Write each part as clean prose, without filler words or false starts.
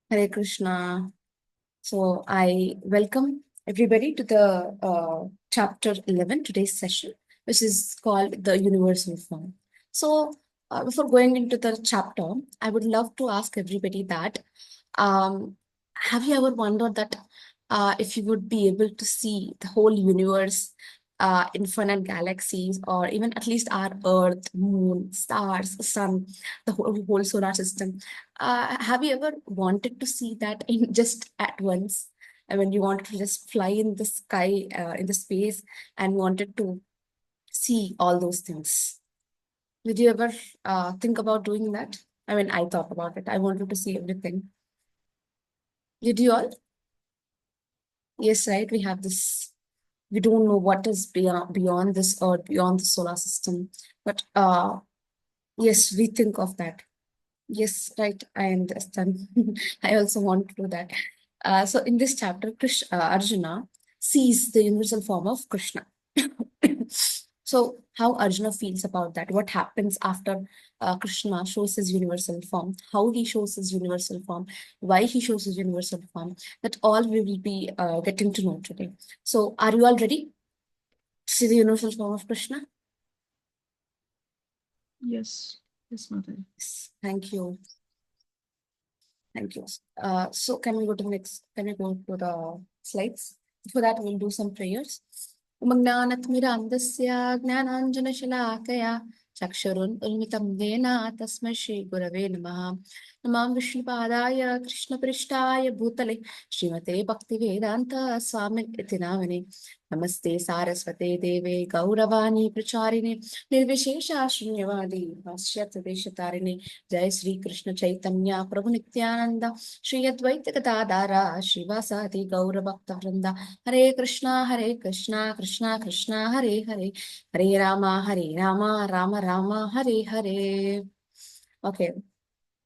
Hare Krishna. So I welcome everybody to the chapter 11, today's session, which is called the Universal Form. So before going into the chapter, I would love to ask everybody that um, have you ever wondered that if you would be able to see the whole universe, infinite galaxies, or even at least our Earth, Moon, stars, Sun, the whole solar system, have you ever wanted to see that in just at once? I mean, you wanted to just fly in the sky, in the space, and wanted to see all those things. Did you ever think about doing that? I mean, I thought about it. I wanted to see everything. Did you all? Yes, right. We have this. We don't know what is beyond this Earth, beyond the solar system. But yes, we think of that. Yes, right. I understand. I also want to do that. So in this chapter, Arjuna sees the universal form of Krishna. So how Arjuna feels about that? What happens after Krishna shows his universal form? How he shows his universal form? Why he shows his universal form? That all we will be getting to know today. So are you all ready to see the universal form of Krishna? Yes, yes, Mother. Yes. Thank you. Thank you. So can we go to the next? Can we go to the slides? For that, we'll do some prayers. उमज्ञानतिमिरान्धस्य ज्ञानाञ्जनशलाकया चक्षुरुन्मिलितं येन तस्मै श्रीगुरवे नमः। नमामि विष्णुपादाय कृष्णपृष्ठाय भूतले श्रीमते भक्तिवेदान्त स्वामिन् इति नामिने। नमस्ते सारस्वते देवे गौरवाणी प्रचारिणे निर्विशेष शून्यवादी पाश्चात्य देशतारिणे। जय श्री कृष्ण चैतन्य प्रभु नित्यानंद श्री अद्वैत गदाधारा श्रीवासादि गौर भक्त वृंदा। हरे कृष्णा कृष्णा कृष्णा हरे हरे, हरे Ram Ram Ram Hare Hare. Okay,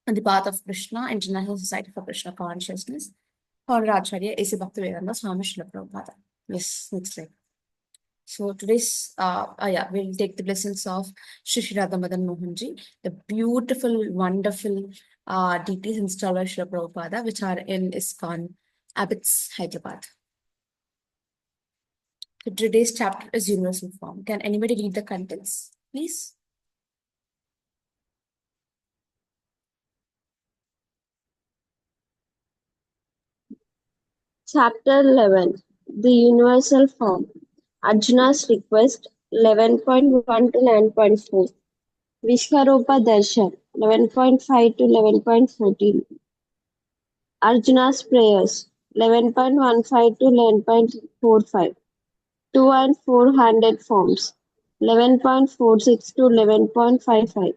on the path of Krishna, International Society for Krishna Consciousness, Honorary Acharya A.C. Bhaktivedanta Swami Srila Prabhupada. Yes, next slide. So today's, we'll take the blessings of Shri Radha Madan Mohanji, the beautiful, wonderful deities installed by Srila Prabhupada, which are in ISKCON, Abbots, Hyderabad. So today's chapter is Universal Form. Can anybody read the contents, please? Chapter 11 The Universal Form Arjuna's Request 11.1 to 9.4 Vishwarupa Darshan 11.5 to 11.14 Arjuna's Prayers 11.15 to 11.45 2 and 400 Forms 11.46 to 11.55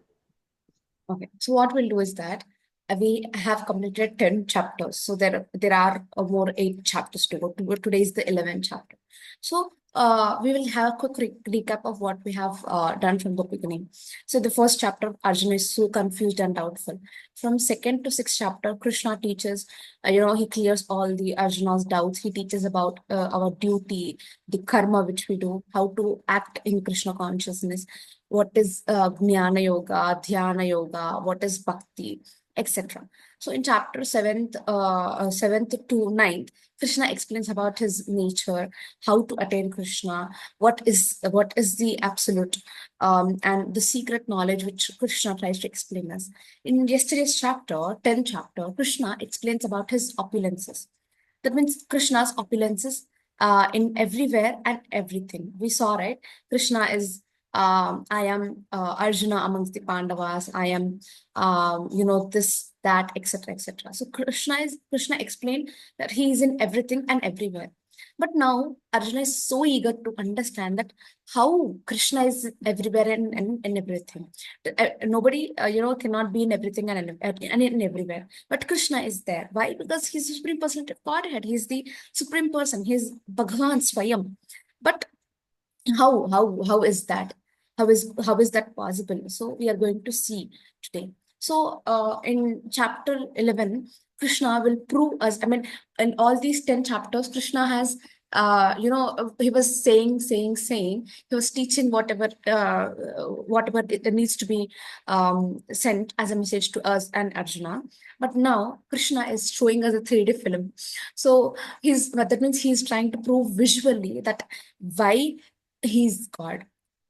Okay, so what we'll do is that we have completed 10 chapters. So there are more 8 chapters to go. Today is the 11th chapter. So we will have a quick recap of what we have done from the beginning. So the first chapter, Arjuna is so confused and doubtful. From second to sixth chapter, Krishna teaches, he clears all the Arjuna's doubts. He teaches about our duty, the karma which we do, how to act in Krishna consciousness, what is Jnana Yoga, Dhyana Yoga, what is Bhakti, etc. So in chapter 7th to 9th, Krishna explains about his nature, how to attain Krishna, what is the absolute, and the secret knowledge which Krishna tries to explain us. In yesterday's chapter, 10th chapter, Krishna explains about his opulences. That means Krishna's opulences in everywhere and everything. We saw, right? Krishna is, I am Arjuna amongst the Pandavas. I am, this, that, etc., etc. So Krishna explained that he is in everything and everywhere. But now Arjuna is so eager to understand that how Krishna is everywhere and everything. Nobody, cannot be in everything and in everywhere. But Krishna is there. Why? Because he's the Supreme Personality of Godhead. He's the Supreme Person. He's Bhagavan Swayam. But how is that? How is that possible? So we are going to see today. So in chapter 11, Krishna will prove us. I mean, in all these 10 chapters, Krishna has he was saying. He was teaching whatever it needs to be sent as a message to us and Arjuna. But now Krishna is showing us a 3D film. So that means he's trying to prove visually that why he's God.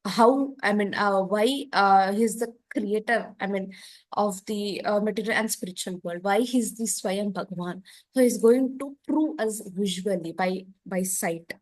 Why he's the creator, of the material and spiritual world. Why he's the Swayam Bhagavan. So he's going to prove us visually by sight.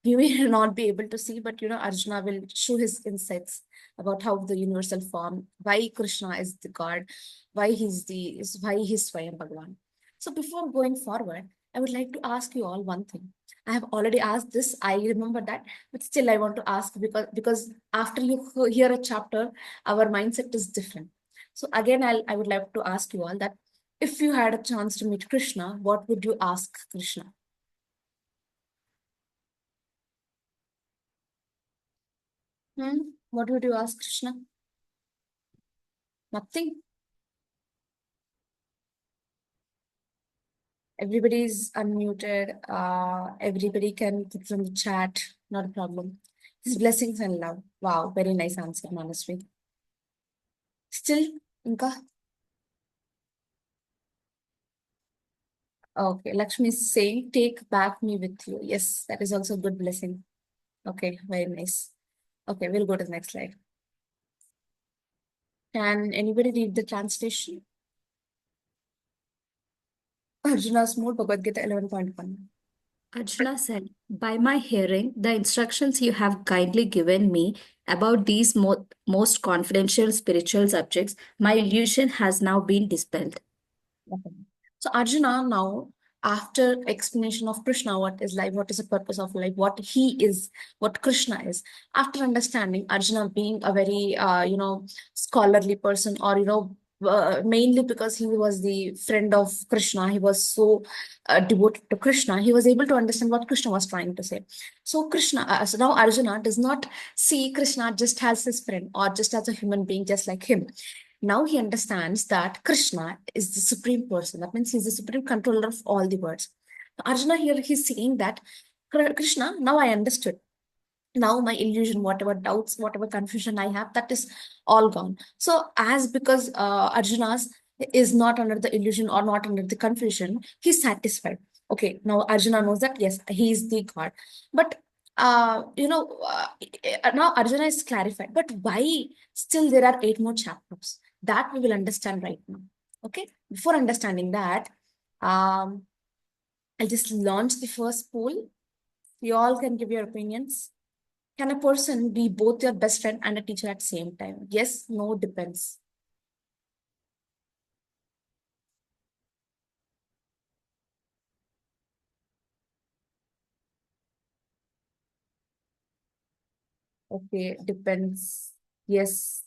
We may not be able to see, but Arjuna will show his insights about how the universal form, why Krishna is the God, why he's Swayam Bhagavan. So before going forward, I would like to ask you all one thing. I have already asked this, I remember that, but still I want to ask because after you hear a chapter, our mindset is different. So again, I would like to ask you all that if you had a chance to meet Krishna, what would you ask Krishna? What would you ask Krishna? Nothing. Everybody's unmuted. Everybody can put from the chat. Not a problem. This blessings and love. Wow, very nice answer, Manasvi. Still, Inka? Okay, Lakshmi is saying, take back me with you. Yes, that is also a good blessing. Okay, very nice. Okay, we'll go to the next slide. Can anybody read the translation? Arjuna's mood, Bhagavad Gita 11.1. Arjuna said, by my hearing, the instructions you have kindly given me about these most confidential spiritual subjects, my illusion has now been dispelled. Okay. So Arjuna now, after explanation of Krishna, what is life, what is the purpose of life, what he is, what Krishna is, after understanding Arjuna being a very, scholarly person, or, mainly because he was the friend of Krishna, he was so devoted to Krishna, he was able to understand what Krishna was trying to say. So so now Arjuna does not see Krishna just as his friend or just as a human being, just like him. Now he understands that Krishna is the supreme person. That means he's the supreme controller of all the worlds. Arjuna here, he's saying that Krishna, now I understood. Now my illusion, whatever doubts, whatever confusion I have, that is all gone. So because Arjuna's is not under the illusion or not under the confusion, he's satisfied. Okay, now Arjuna knows that, yes, he is the God. But now Arjuna is clarified. But why still there are 8 more chapters? That we will understand right now. Okay, before understanding that, I'll just launch the first poll. You all can give your opinions. Can a person be both your best friend and a teacher at the same time? Yes, no, depends. Okay, depends. Yes.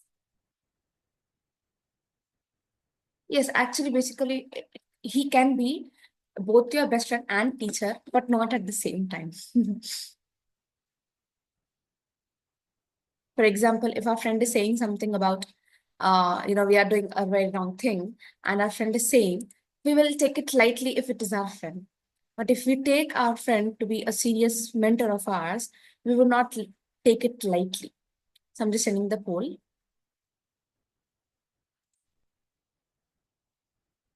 Yes, actually, basically, he can be both your best friend and teacher, but not at the same time. For example, if our friend is saying something about, we are doing a very wrong thing, and our friend is saying, we will take it lightly if it is our friend. But if we take our friend to be a serious mentor of ours, we will not take it lightly. So I'm just sending the poll.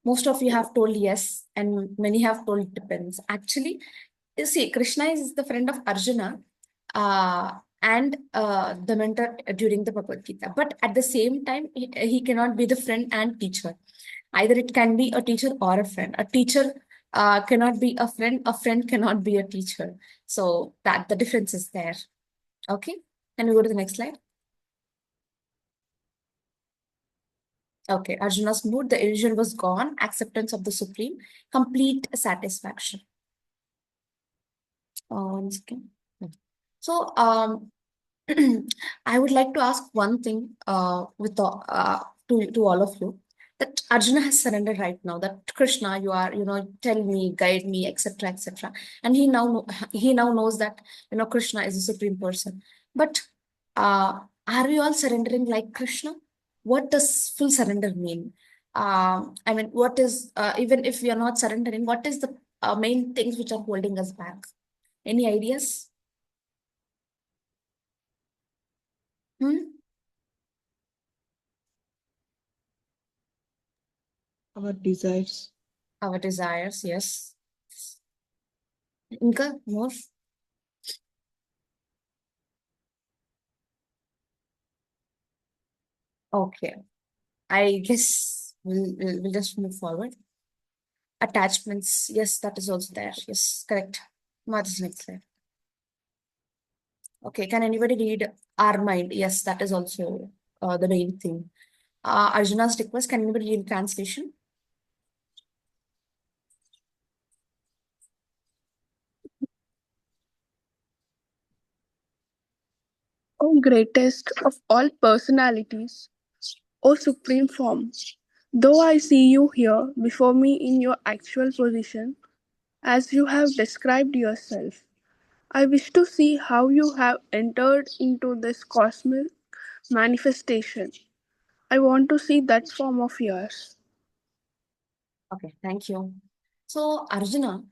Most of you have told yes, and many have told it depends. Actually, you see, Krishna is the friend of Arjuna and the mentor during the Bhagavad Gita. But at the same time, he cannot be the friend and teacher. Either it can be a teacher or a friend. A teacher cannot be a friend cannot be a teacher. So that the difference is there. Okay, can we go to the next slide? Okay, Arjuna's mood, the illusion was gone, acceptance of the supreme, complete satisfaction. One second. So, I would like to ask one thing to all of you, that Arjuna has surrendered right now. That Krishna, you are, tell me, guide me, etc., etc. And he now knows that Krishna is the supreme person. But are we all surrendering like Krishna? What does full surrender mean? What is even if we are not surrendering, what is the main things which are holding us back? Any ideas? Our desires. Our desires, yes. Inka, more? Okay. I guess we'll just move forward. Attachments, yes, that is also there. Yes, correct. What is next slide? Okay, can anybody read our mind? Yes, that is also the main thing. Arjuna's request, can anybody read translation? O greatest of all personalities, O supreme form, though I see you here before me in your actual position, as you have described yourself, I wish to see how you have entered into this cosmic manifestation. I want to see that form of yours. Okay, thank you. So Arjuna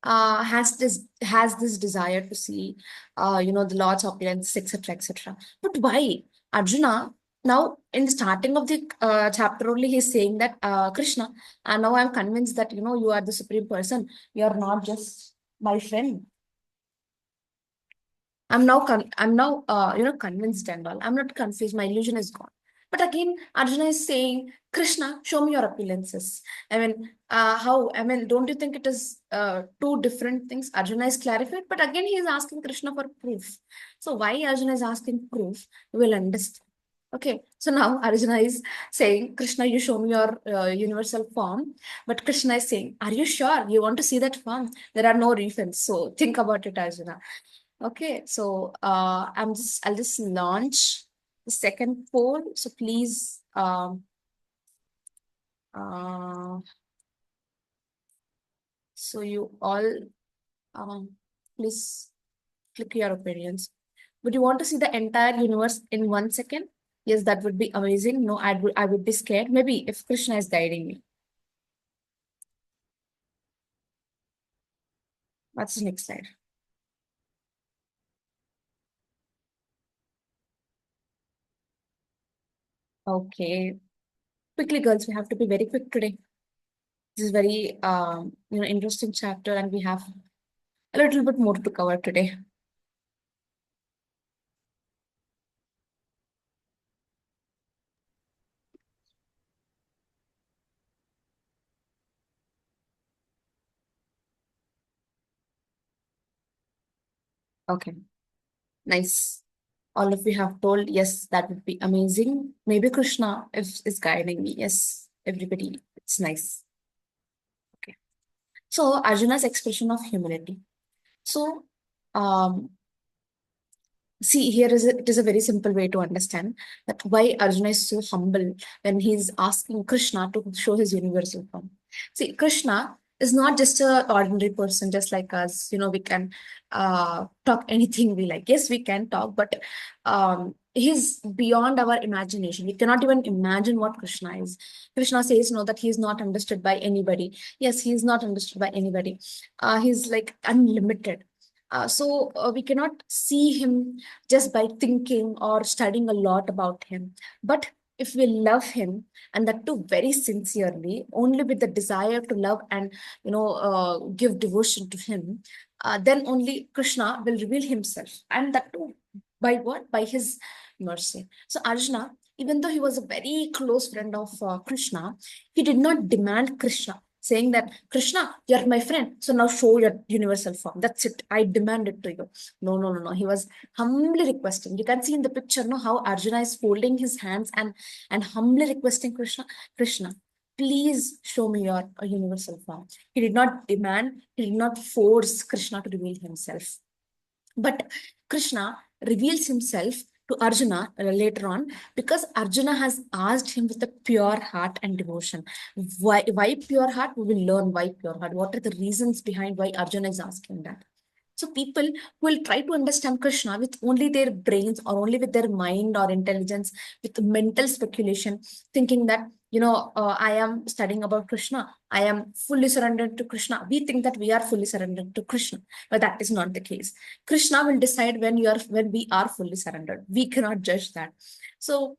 has this desire to see the Lord's opulence, etc., etc. But why? Arjuna, now in the starting of the chapter only, he's saying that Krishna, and now I'm convinced that you are the supreme person. You are not just my friend. I'm now convinced and all. I'm not confused. My illusion is gone. But again, Arjuna is saying, Krishna, show me your appearances. I mean, how? I mean, don't you think it is two different things? Arjuna is clarified, but again, he is asking Krishna for proof. So why Arjuna is asking proof? We will understand. Okay, so now Arjuna is saying, Krishna, you show me your universal form. But Krishna is saying, are you sure you want to see that form? There are no refunds. So think about it, Arjuna. Okay, so I'll just launch the second poll. So please so you all please click your opinions. Would you want to see the entire universe in 1 second? Yes, that would be amazing. No, I would be scared. Maybe if Krishna is guiding me. What's the next slide? Okay. Quickly, girls, we have to be very quick today. This is very interesting chapter, and we have a little bit more to cover today. Okay, nice. All of you have told, yes, that would be amazing. Maybe Krishna is guiding me. Yes, everybody, it's nice. Okay. So Arjuna's expression of humility. So, see, it is a very simple way to understand that why Arjuna is so humble when he's asking Krishna to show his universal form. See, Krishna is not just an ordinary person, just like us. We can talk anything we like. Yes, we can talk, but he's beyond our imagination. We cannot even imagine what Krishna is. Krishna says no, that he is not understood by anybody. Yes, he is not understood by anybody. He's like unlimited. So we cannot see him just by thinking or studying a lot about him. But if we love him, and that too very sincerely, only with the desire to love and give devotion to him, then only Krishna will reveal himself, and that too by what? By his mercy. So Arjuna, even though he was a very close friend of Krishna, he did not demand Krishna, saying that, Krishna, you're my friend, so now show your universal form. That's it. I demand it to you. No, no, no, no. He was humbly requesting. You can see in the picture, no, how Arjuna is folding his hands and humbly requesting Krishna, Krishna, please show me your universal form. He did not demand, he did not force Krishna to reveal himself. But Krishna reveals himself to Arjuna later on, because Arjuna has asked him with a pure heart and devotion. Why pure heart? We will learn why pure heart. What are the reasons behind why Arjuna is asking that? So people will try to understand Krishna with only their brains or only with their mind or intelligence, with mental speculation, thinking that I am studying about Krishna. I am fully surrendered to Krishna. We think that we are fully surrendered to Krishna, but that is not the case. Krishna will decide when we are fully surrendered. We cannot judge that. So,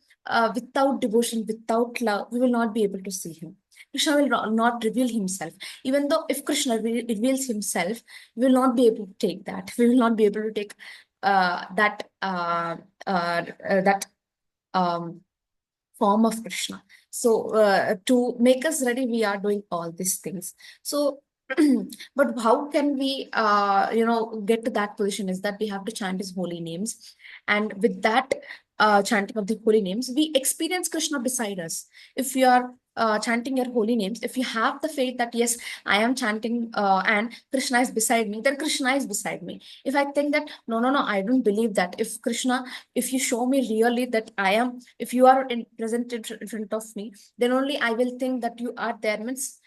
without devotion, without love, we will not be able to see him. Krishna will not reveal himself. Even though if Krishna reveals himself, we will not be able to take that. We will not be able to take that form of Krishna. So to make us ready, we are doing all these things. So, but how can we, get to that position? Is that we have to chant his holy names, and with that chanting of the holy names, we experience Krishna beside us. If you are chanting your holy names, if you have the faith that yes, I am chanting and Krishna is beside me, then Krishna is beside me. If I think that no, I don't believe that. If you show me really that I am, if you are present in front of me, then only I will think that you are there, means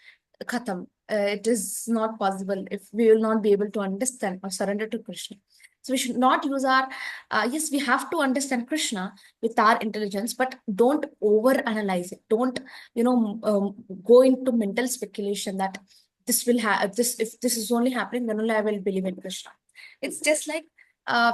khatam. It is not possible if we will not be able to understand or surrender to Krishna. So we should not use our, yes, we have to understand Krishna with our intelligence, but don't over analyze it. Don't, go into mental speculation that this will have this, if this is only happening, then only I will believe in Krishna. It's just like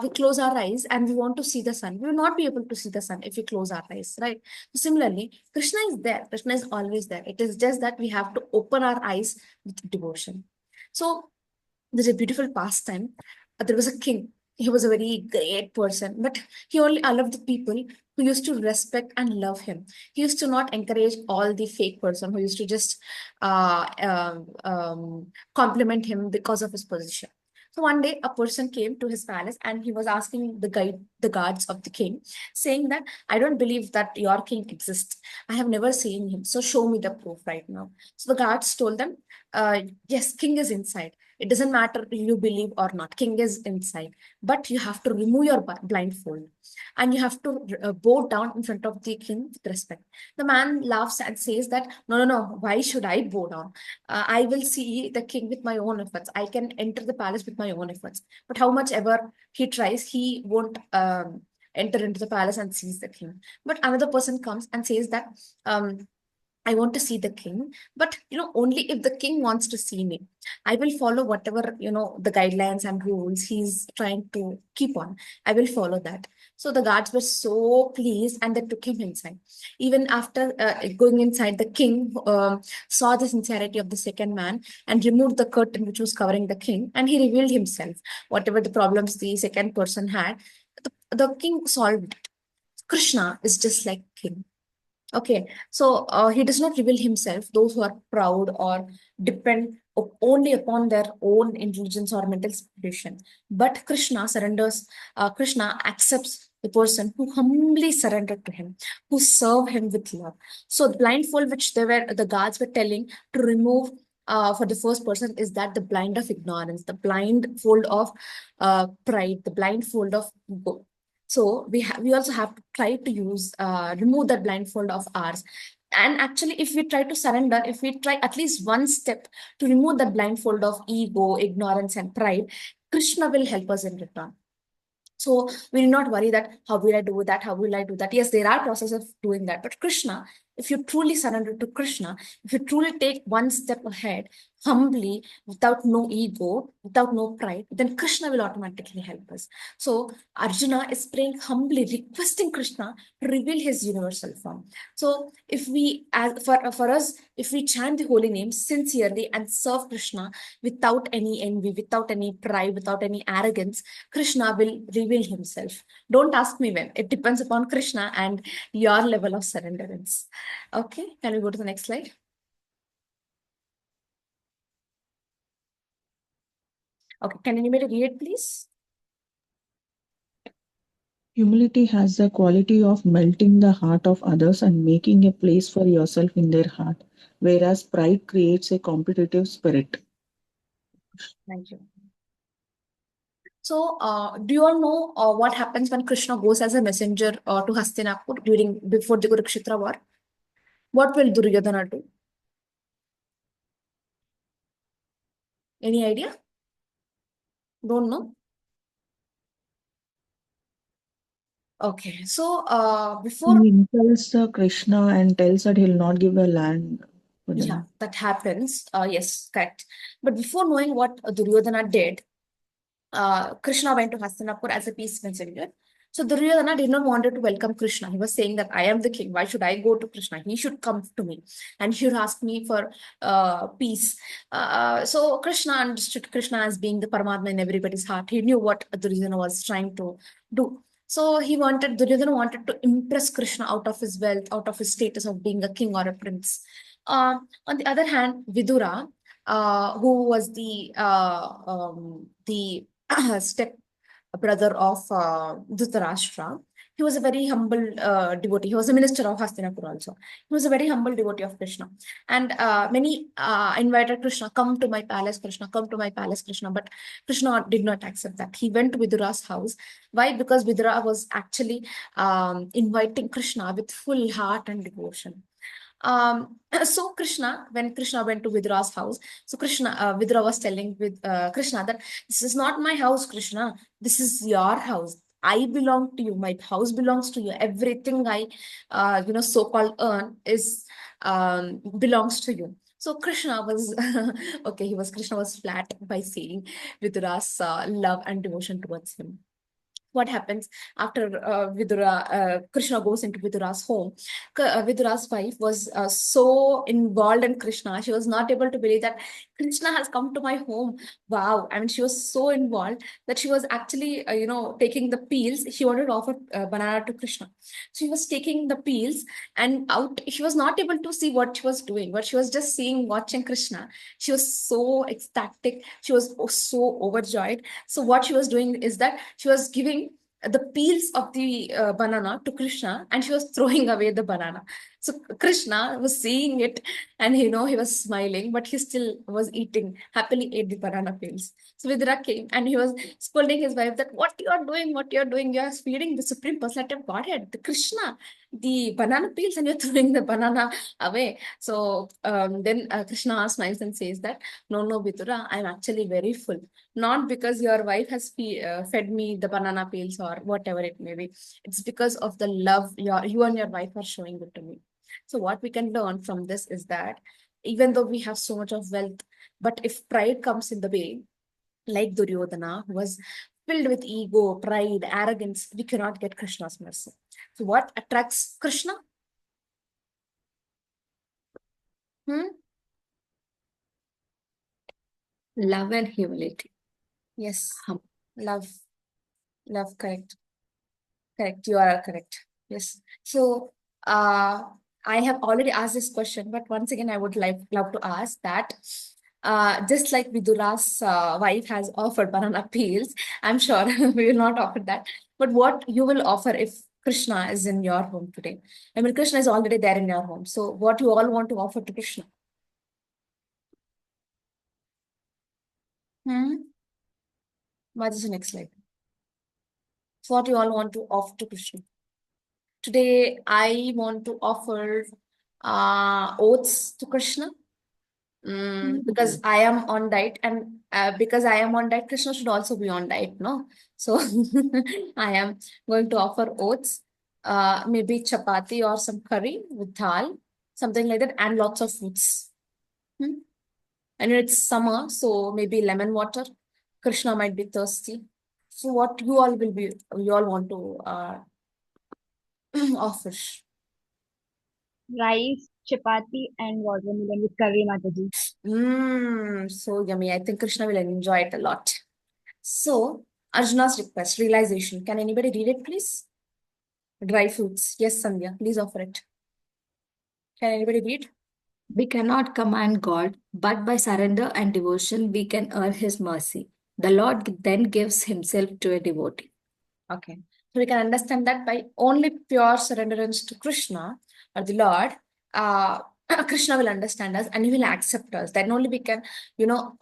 we close our eyes and we want to see the sun. We will not be able to see the sun if we close our eyes, right? Similarly, Krishna is there. Krishna is always there. It is just that we have to open our eyes with devotion. So there's a beautiful pastime. There was a king. He was a very great person, but he only loved the people who used to respect and love him. He used to not encourage all the fake person who used to just compliment him because of his position. So one day, a person came to his palace and he was asking the guards of the king, saying that I don't believe that your king exists. I have never seen him. So show me the proof right now. So the guards told them, yes, king is inside. It doesn't matter if you believe or not. King is inside, but you have to remove your blindfold and you have to bow down in front of the king with respect. The man laughs and says that no. Why should I bow down? I will see the king with my own efforts. I can enter the palace with my own efforts. But how much ever he tries, he won't enter into the palace and sees the king. But another person comes and says that. I want to see the king, but only if the king wants to see me. I will follow whatever the guidelines and rules he's trying to keep on. I will follow that. So the guards were so pleased and they took him inside. Even after going inside, the king saw the sincerity of the second man and removed the curtain which was covering the king, and he revealed himself. Whatever the problems the second person had, the king solved it. Krishna is just like king. Okay, so he does not reveal himself. Those who are proud or depend only upon their own intelligence or mental situation. But Krishna surrenders, Krishna accepts the person who humbly surrendered to him, who serve him with love. So the blindfold which the guards were telling to remove for the first person is that the blind of ignorance, the blindfold of pride, the blindfold of ego. So we also have to try to remove that blindfold of ours. And actually, if we try to surrender, if we try at least one step to remove that blindfold of ego, ignorance, and pride, Krishna will help us in return. So we need not worry that how will I do that? How will I do that? Yes, there are processes of doing that. But Krishna, if you truly surrender to Krishna, if you truly take one step ahead, humbly, without no ego, without no pride, then Krishna will automatically help us. So Arjuna is praying humbly, requesting Krishna to reveal his universal form. So if we, as for us, if we chant the holy names sincerely and serve Krishna without any envy, without any pride, without any arrogance, Krishna will reveal himself. Don't ask me when. It depends upon Krishna and your level of surrenderance. Okay, can we go to the next slide? Okay, can anybody read it, please? Humility has the quality of melting the heart of others and making a place for yourself in their heart, whereas pride creates a competitive spirit. Thank you. So, do you all know what happens when Krishna goes as a messenger to Hastinapur before the Kurukshetra war? What will Duryodhana do? Any idea? Don't know? Okay, so He before, insults Krishna and tells that he'll not give the land for yeah, them. that happens. Yes, correct. But before knowing what Duryodhana did, Krishna went to Hastinapur as a peace messenger. So Duryodhana did not wanted to welcome Krishna. He was saying that I am the king. Why should I go to Krishna? He should come to me and he should ask me for peace. So Krishna understood Krishna as being the Paramatma in everybody's heart. He knew what Duryodhana was trying to do. So Duryodhana wanted to impress Krishna out of his wealth, out of his status of being a king or a prince. On the other hand, Vidura, who was the step brother of Dhritarashtra. He was a very humble devotee. He was a minister of Hastinapur also. He was a very humble devotee of Krishna. And many invited Krishna, come to my palace, Krishna, come to my palace, Krishna. But Krishna did not accept that. He went to Vidura's house. Why? Because Vidura was actually inviting Krishna with full heart and devotion. So when Krishna went to Vidura's house, so Vidura was telling with Krishna that this is not my house, Krishna. This is your house. I belong to you. My house belongs to you. Everything I, so-called earn is belongs to you. So Krishna was okay. Krishna was flat by saying Vidura's love and devotion towards him. What happens after Krishna goes into Vidura's home. Vidura's wife was so involved in Krishna. She was not able to believe that Krishna has come to my home. Wow. I mean, she was so involved that she was actually, taking the peels. She wanted to offer banana to Krishna. She was taking the peels and out. She was not able to see what she was doing, but she was just watching Krishna. She was so ecstatic. She was so overjoyed. So what she was doing is that she was giving the peels of the banana to Krishna and she was throwing away the banana. So Krishna was seeing it and he was smiling, but he still was happily ate the banana peels. So Vidura came and he was scolding his wife that what you are doing, you are feeding the Supreme Personality of Godhead, the Krishna, the banana peels and you're throwing the banana away. So then Krishna smiles and says that, no, Vidura, I'm actually very full. Not because your wife has fed me the banana peels or whatever it may be. It's because of the love you and your wife are showing it to me. So what we can learn from this is that even though we have so much of wealth, but if pride comes in the way, like Duryodhana, who was filled with ego, pride, arrogance, we cannot get Krishna's mercy. So what attracts Krishna? Love and humility. Yes, love, correct. Correct, you are correct. Yes. So I have already asked this question, but once again, I would love to ask that just like Vidura's wife has offered banana peels, I'm sure we will not offer that. But what you will offer if Krishna is in your home today? I mean, Krishna is already there in your home. So what you all want to offer to Krishna? What is the next slide? So what you all want to offer to Krishna? Today, I want to offer oats to Krishna because I am on diet, and because I am on diet, Krishna should also be on diet, no? So I am going to offer oats, maybe chapati or some curry with dal, something like that, and lots of fruits. And it's summer, so maybe lemon water. Krishna might be thirsty. So what you all want to offer? Rice, chapati, and watermelon with curry, Mataji. So yummy. I think Krishna will enjoy it a lot. So, Arjuna's request, realization. Can anybody read it, please? Dry fruits. Yes, Sandhya, please offer it. Can anybody read? We cannot command God, but by surrender and devotion, we can earn His mercy. The Lord then gives Himself to a devotee. Okay. So we can understand that by only pure surrenderance to Krishna or the Lord, Krishna will understand us and he will accept us. Then only we can,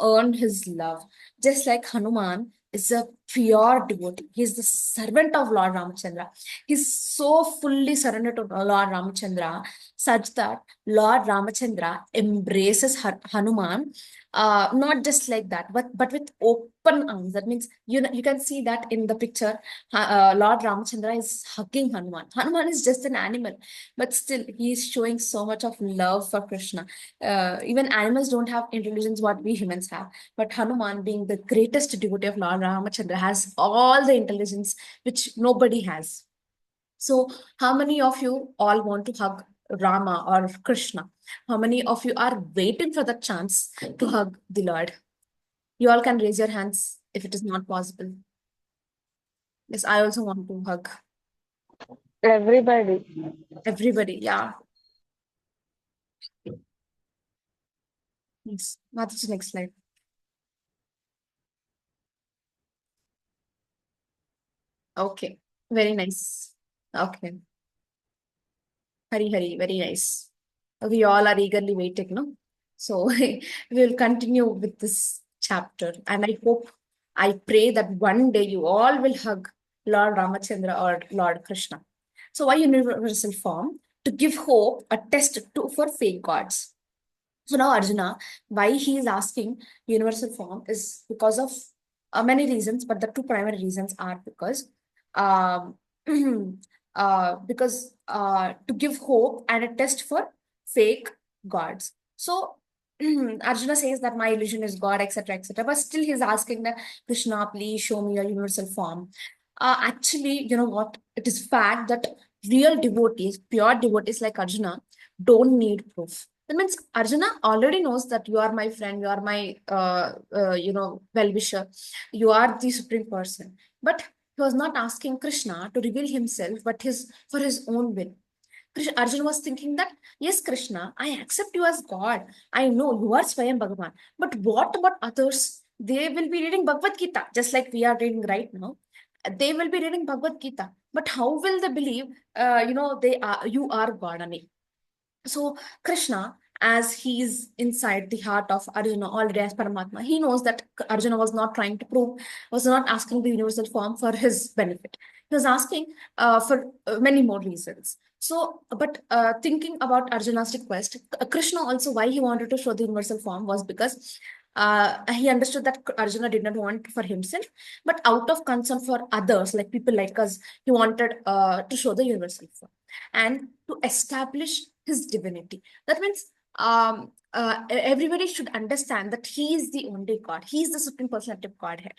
earn his love. Just like Hanuman is a pure devotee. He's the servant of Lord Ramachandra. He's so fully surrendered to Lord Ramachandra such that Lord Ramachandra embraces Hanuman not just like that, but with open arms. That means you can see that in the picture. Lord Ramachandra is hugging Hanuman. Hanuman is just an animal, but still he is showing so much of love for Krishna. Even animals don't have intelligence what we humans have, but Hanuman, being the greatest devotee of Lord Ramachandra, has all the intelligence which nobody has. So, how many of you all want to hug Rama or Krishna? How many of you are waiting for the chance to hug the Lord? You all can raise your hands if it is not possible. Yes, I also want to hug Everybody. everybody. Yeah. Yes. Mataji, next slide. Okay. Very nice. Okay. Hari, very nice. We all are eagerly waiting, no? So we'll continue with this chapter. And I pray that one day you all will hug Lord Ramachandra or Lord Krishna. So why universal form? To give hope, a test for fake gods. So now Arjuna, why he is asking universal form is because of many reasons, but the two primary reasons are um, because to give hope and a test for fake gods. So Arjuna says that my illusion is God, etc., etc. But still he's asking that Krishna, please show me your universal form. Actually, you know what? It is fact that real devotees, pure devotees like Arjuna, don't need proof. That means Arjuna already knows that you are my friend, you are my well-wisher, you are the supreme person. But he was not asking Krishna to reveal himself, but his for his own will. Arjuna was thinking that, yes, Krishna, I accept you as God. I know you are Swayam Bhagavan. But what about others? They will be reading Bhagavad Gita, just like we are reading right now. They will be reading Bhagavad Gita. But how will they believe, you are God, Ani? So Krishna, as he is inside the heart of Arjuna already as Paramatma, he knows that Arjuna was not trying to prove, was not asking the universal form for his benefit. He was asking for many more reasons. So, but thinking about Arjuna's request, Krishna also, why he wanted to show the universal form was because he understood that Arjuna did not want for himself, but out of concern for others, like people like us, he wanted to show the universal form and to establish his divinity. That means everybody should understand that he is the only God. He is the supreme personality of Godhead.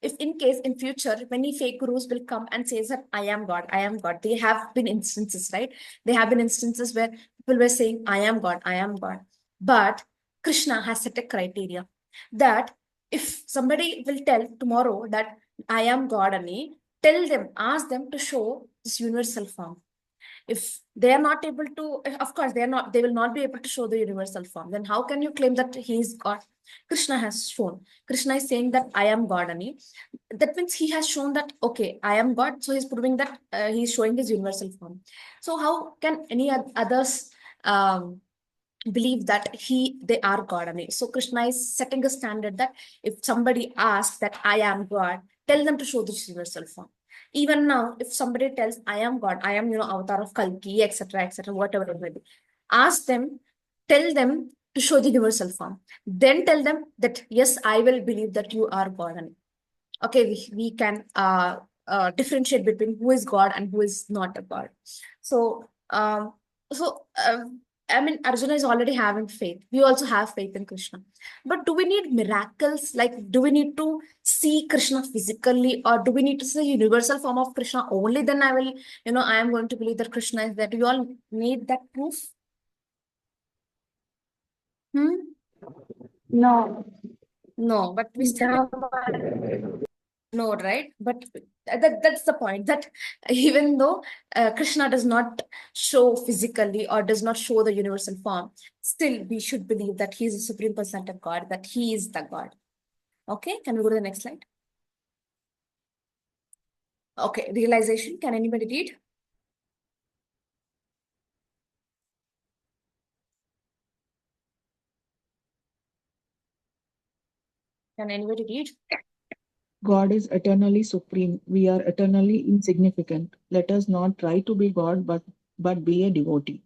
If in case in future many fake gurus will come and say that I am God, I am God. There have been instances, right? There have been instances where people were saying I am God, I am God. But Krishna has set a criteria that if somebody will tell tomorrow that I am God, Ani, tell them, ask them to show this universal form. If they are not able to, of course they will not be able to show the universal form, then how can you claim that he is God? Krishna has shown. Krishna is saying that I am God, Ani. That means he has shown that, okay, I am God, so he's proving that he's showing his universal form. So how can any others believe that they are God? I mean, so Krishna is setting a standard that if somebody asks that I am God, tell them to show this universal form. Even now, if somebody tells I am God, I am avatar of Kalki, etc., whatever it may be, ask them, tell them to show the universal form. Then tell them that yes, I will believe that you are God. And okay, we can differentiate between who is God and who is not a God. So so I mean, Arjuna is already having faith. We also have faith in Krishna. But do we need miracles? Like, do we need to see Krishna physically, or do we need to see universal form of Krishna only? Then I will, I am going to believe that Krishna is that. We all need that proof. Hmm? No. No, but we still No. no, right? But that's the point, that even though Krishna does not show physically or does not show the universal form, still we should believe that he is the supreme personality of God, that he is the God. Okay, can we go to the next slide? Okay, realization. Can anybody read? Can anybody read? God is eternally supreme. We are eternally insignificant. Let us not try to be God, but be a devotee.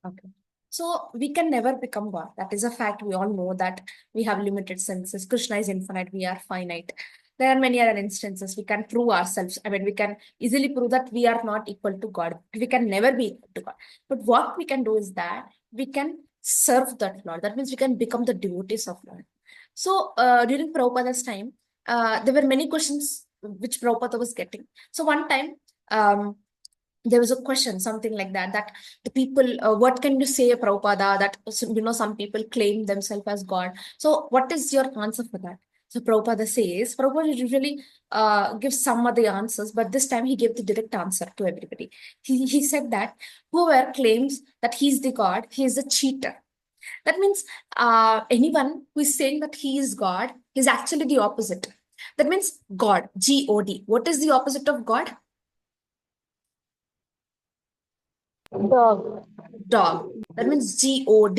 Okay. So we can never become God. That is a fact. We all know that we have limited senses. Krishna is infinite. We are finite. There are many other instances we can prove ourselves. I mean, we can easily prove that we are not equal to God. We can never be equal to God. But what we can do is that we can serve that Lord. That means we can become the devotees of Lord. So during Prabhupada's time, there were many questions which Prabhupada was getting. So one time, there was a question, something like that the people, what can you say, Prabhupada, that, some people claim themselves as God. So what is your answer for that? So Prabhupada usually gives some of the answers, but this time he gave the direct answer to everybody. He said that whoever claims that he's the God, he is a cheater. That means anyone who is saying that he is God is actually the opposite. That means God, God. What is the opposite of God? Dog. Dog. That means God.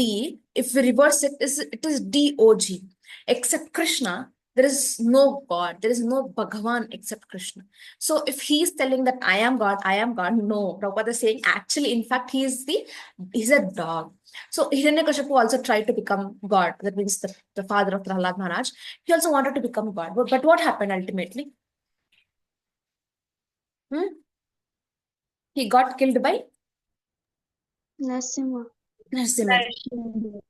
If we reverse it, it is Dog. Except Krishna, there is no God. There is no Bhagavan except Krishna. So if he is telling that I am God, no. Prabhupada is saying actually, in fact, he's a dog. So Hiranyakashipu also tried to become God. That means the father of Prahlad Maharaj. He also wanted to become God. But what happened ultimately? He got killed by Narasimha.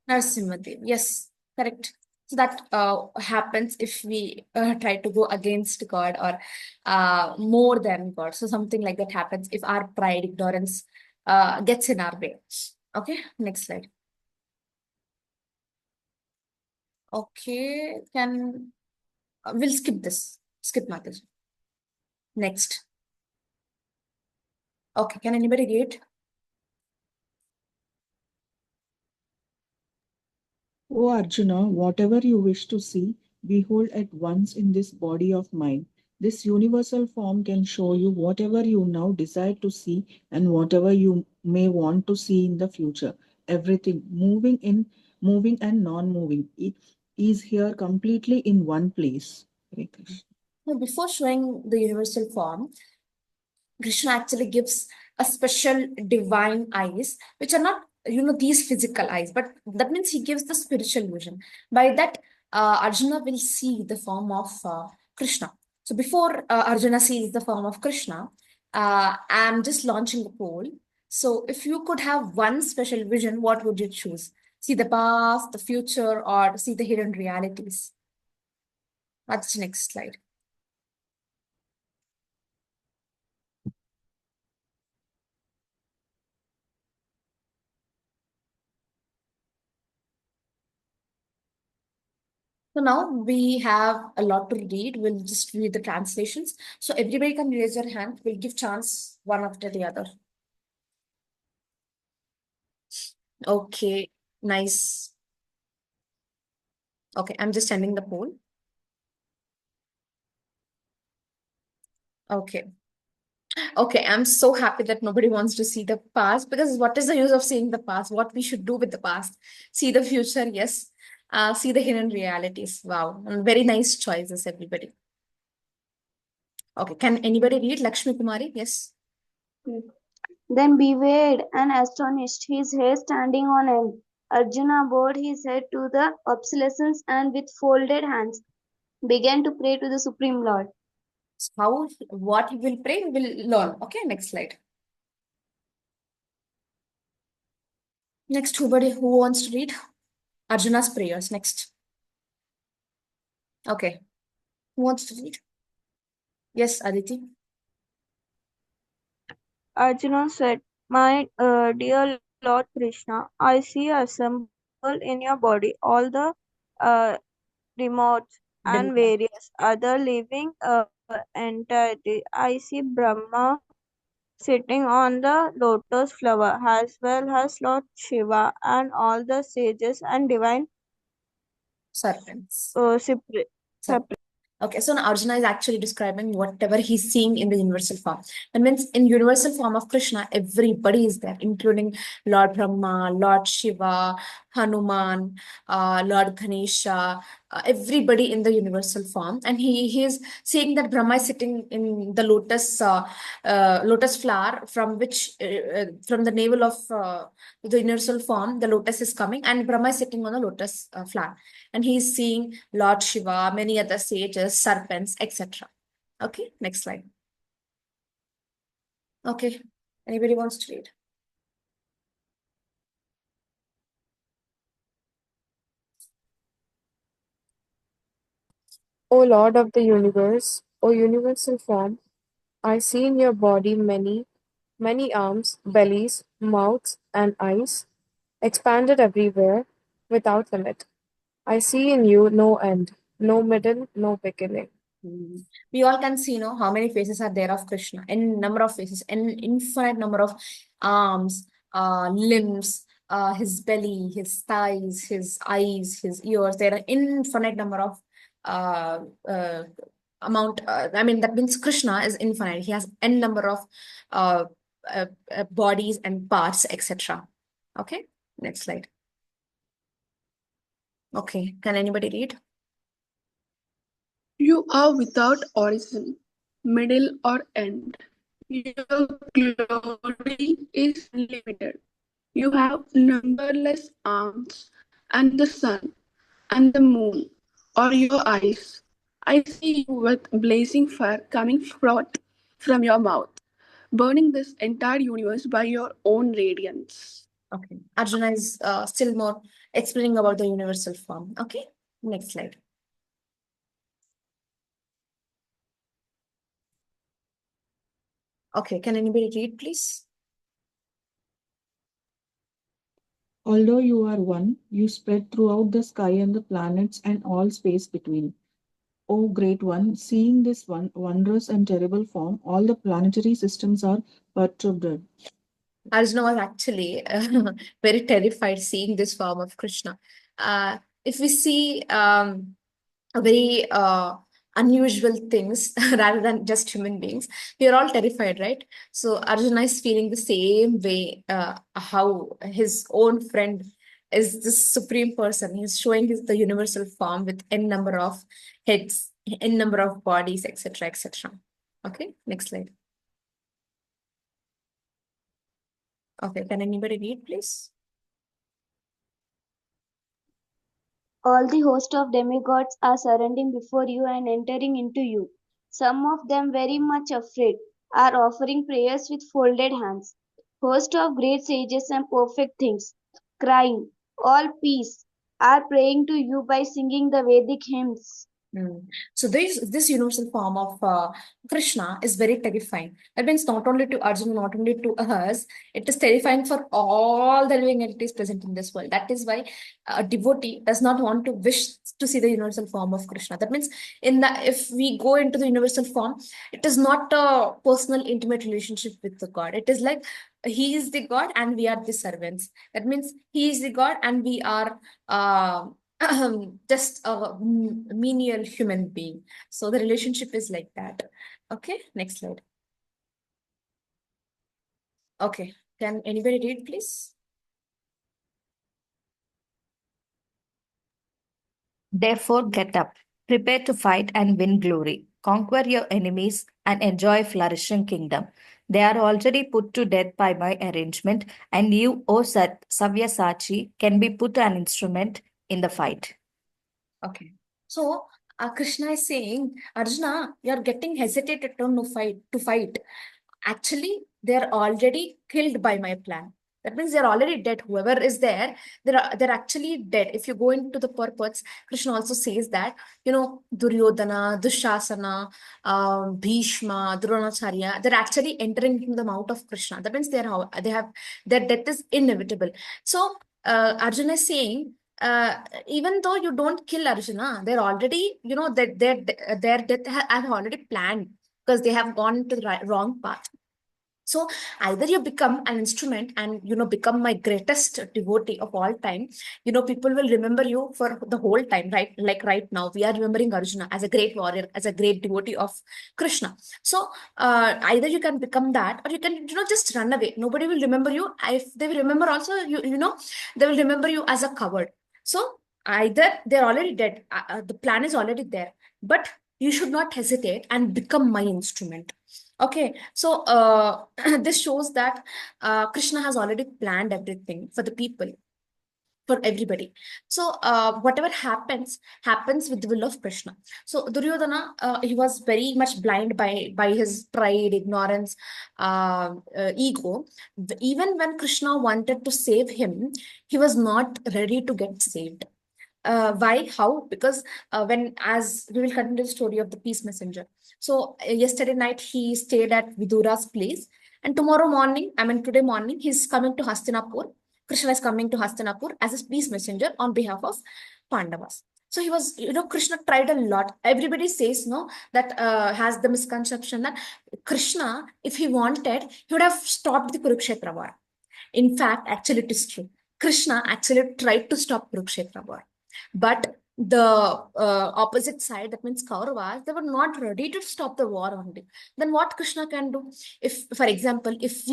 Narasimhadev. Yes, correct. So that happens if we try to go against God or more than God. So something like that happens if our pride, ignorance gets in our way. Okay, next slide. Okay, we'll skip this. Skip Mataji. Next. Okay, can anybody read? O Arjuna, whatever you wish to see, behold at once in this body of mine. This universal form can show you whatever you now desire to see and whatever you may want to see in the future. Everything, moving and non-moving, it is here completely in one place. Hare Krishna. Now, before showing the universal form, Krishna actually gives a special divine eyes, which are not, these physical eyes, but that means he gives the spiritual vision. By that, Arjuna will see the form of Krishna. So before Arjuna sees the form of Krishna, I'm just launching a poll. So if you could have one special vision, what would you choose? See the past, the future, or see the hidden realities? That's the next slide. So now we have a lot to read. We'll just read the translations. So everybody can raise their hand. We'll give chance one after the other. Okay, nice. Okay, I'm just ending the poll. Okay. Okay, I'm so happy that nobody wants to see the past, because what is the use of seeing the past? What we should do with the past? See the future, yes. See the hidden realities. Wow, and very nice choices, everybody. Okay, can anybody read? Lakshmi Kumari, yes. Then bewildered and astonished, his hair standing on end, Arjuna bowed his head to the obsolescence and with folded hands began to pray to the Supreme Lord. What he will pray, we will learn. Okay, next slide. Next, who wants to read? Arjuna's prayers. Next. Okay. Who wants to read? Yes, Aditi. Arjuna said, My dear Lord Krishna, I see assembled in your body all the remotes and various other living entities. I see Brahma sitting on the lotus flower, as well as Lord Shiva and all the sages and divine Serpents. separate. Okay, so now Arjuna is actually describing whatever he's seeing in the universal form. That means in universal form of Krishna, everybody is there, including Lord Brahma, Lord Shiva, Hanuman, Lord Ganesha, everybody in the universal form, and he is seeing that Brahma is sitting in the lotus flower, from which from the navel of the universal form, the lotus is coming, and Brahma is sitting on the lotus flower, and he is seeing Lord Shiva, many other sages, serpents, etc. Okay, next slide. Okay, anybody wants to read? O Lord of the universe, O universal form, I see in your body many, many arms, bellies, mouths, and eyes, expanded everywhere, without limit. I see in you no end, no middle, no beginning. We all can see, how many faces are there of Krishna, in number of faces, an infinite number of arms, limbs, his belly, his thighs, his eyes, his ears. There are infinite number of uh, uh, amount. I mean, that means Krishna is infinite. He has n number of uh, bodies and parts, etc. Okay, next slide. Okay, can anybody read? You are without origin, middle, or end. Your glory is unlimited. You have numberless arms, and the sun and the moon are your eyes. I see you with blazing fire coming forth from your mouth, burning this entire universe by your own radiance. Okay, Arjuna is still more explaining about the universal form. Okay, next slide. Okay, can anybody read, please? Although you are one, you spread throughout the sky and the planets and all space between. O Great One, seeing this one wondrous and terrible form, all the planetary systems are perturbed. Arjuna was actually very terrified seeing this form of Krishna. If we see very unusual things rather than just human beings, we are all terrified, right? So Arjuna is feeling the same way, how his own friend is this supreme person. He's showing the universal form with n number of heads, n number of bodies, etc., etc. Okay, next slide. Okay, can anybody read, please? All the host of demigods are surrendering before you and entering into you. Some of them, very much afraid, are offering prayers with folded hands. Host of great sages and perfect things, crying, all peace, are praying to you by singing the Vedic hymns. So this universal form of Krishna is very terrifying. That means not only to Arjuna, not only to us, it is terrifying for all the living entities present in this world. That is why a devotee does not want to wish to see the universal form of Krishna. That means if we go into the universal form, it is not a personal, intimate relationship with the God. It is like he is the God and we are the servants. That means he is the God and we are just a menial human being. So the relationship is like that. Okay, next slide. Okay, can anybody read, please? Therefore, get up, prepare to fight and win glory. Conquer your enemies and enjoy flourishing kingdom. They are already put to death by my arrangement, and you, O Savyasachi, can be put an instrument in the fight. Okay. So Krishna is saying, Arjuna, you are getting hesitated to fight. Actually, they're already killed by my plan. That means they're already dead. Whoever is there, they're actually dead. If you go into the purports, Krishna also says that, Duryodhana, Dushasana, Bhishma, Dronacharya, they're actually entering into the mouth of Krishna. That means their death is inevitable. So Arjuna is saying, even though you don't kill Arjuna, they're already, their death have already planned because they have gone to the wrong path. So either you become an instrument and become my greatest devotee of all time. People will remember you for the whole time, right? Like right now, we are remembering Arjuna as a great warrior, as a great devotee of Krishna. So either you can become that, or you can just run away. Nobody will remember you. If they will remember also, they will remember you as a coward. So either they're already dead, the plan is already there, but you should not hesitate and become my instrument. Okay, so this shows that Krishna has already planned everything for the people, for everybody. So whatever happens with the will of Krishna. So Duryodhana, he was very much blind by his pride, ignorance, ego. Even when Krishna wanted to save him, he was not ready to get saved. Why? How? Because when, as we will continue the story of the peace messenger. So yesterday night he stayed at Vidura's place, and tomorrow morning, I mean today morning, he's coming to Hastinapur. Krishna is coming to Hastinapur as a peace messenger on behalf of Pandavas. So he was, Krishna tried a lot. Everybody says, no, that has the misconception that Krishna, if he wanted, he would have stopped the Kurukshetra war. In fact, actually, it is true. Krishna actually tried to stop Kurukshetra war. But the opposite side, that means Kauravas, they were not ready to stop the war only. Then what Krishna can do? If, for example, if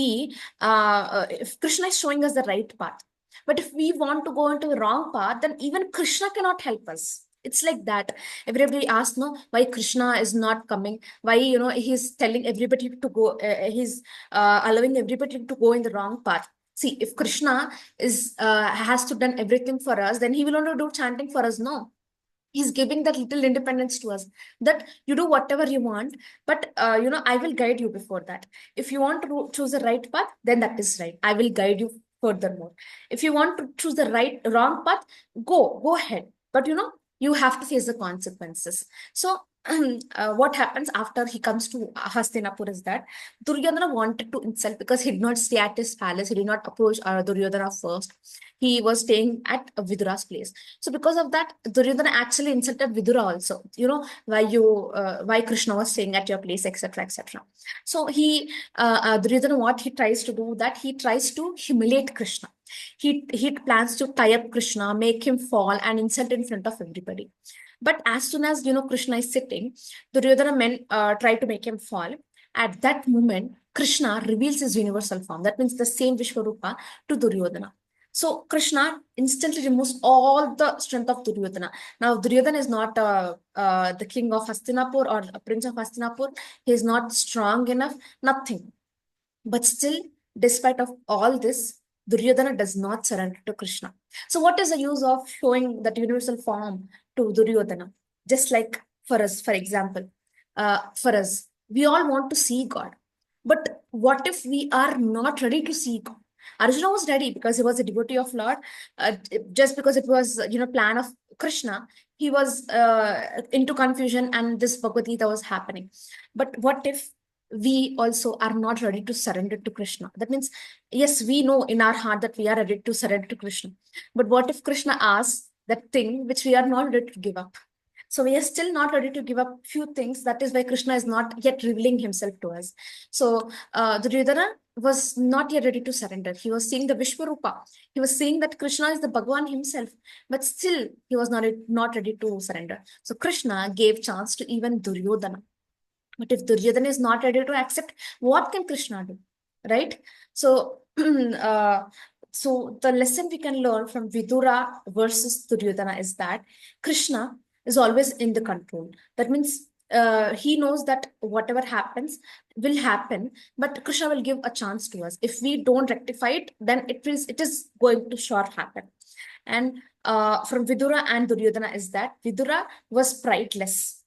Krishna is showing us the right path, but if we want to go into the wrong path, then even Krishna cannot help us. It's like that. Everybody asks, no, why Krishna is not coming? Why, he's telling everybody to go, he's allowing everybody to go in the wrong path. See, if Krishna has to done everything for us, then he will only do chanting for us. No, he's giving that little independence to us, that you do whatever you want, but I will guide you before that. If you want to choose the right path, then that is right. I will guide you furthermore. If you want to choose the wrong path, go ahead. But you have to face the consequences. So what happens after he comes to Hastinapur is that Duryodhana wanted to insult, because he did not stay at his palace. He did not approach Duryodhana first. He was staying at Vidura's place. So because of that, Duryodhana actually insulted Vidura also. Why Krishna was staying at your place, etc., etc. So Duryodhana, what he tries to do, that he tries to humiliate Krishna. He plans to tie up Krishna, make him fall, and insult in front of everybody. But as soon as Krishna is sitting, Duryodhana men try to make him fall. At that moment, Krishna reveals his universal form. That means the same Vishwarupa to Duryodhana. So Krishna instantly removes all the strength of Duryodhana. Now Duryodhana is not the king of Hastinapur or a prince of Hastinapur. He is not strong enough. Nothing. But still, despite of all this, Duryodhana does not surrender to Krishna. So what is the use of showing that universal form to Duryodhana? Just like for us, for example, for us, we all want to see God. But what if we are not ready to see God? Arjuna was ready because he was a devotee of Lord. Just because it was, plan of Krishna, he was into confusion, and this Bhagavad Gita was happening. But what if we also are not ready to surrender to Krishna? That means, yes, we know in our heart that we are ready to surrender to Krishna. But what if Krishna asks that thing which we are not ready to give up? So we are still not ready to give up few things. That is why Krishna is not yet revealing himself to us. So Duryodhana was not yet ready to surrender. He was seeing the Vishwarupa. He was seeing that Krishna is the Bhagwan himself, but still he was not ready to surrender. So Krishna gave chance to even Duryodhana. But if Duryodhana is not ready to accept, what can Krishna do? Right? So, so the lesson we can learn from Vidura versus Duryodhana is that Krishna is always in the control. That means he knows that whatever happens will happen, but Krishna will give a chance to us. If we don't rectify it, then it is going to sure happen. And from Vidura and Duryodhana is that Vidura was prideless.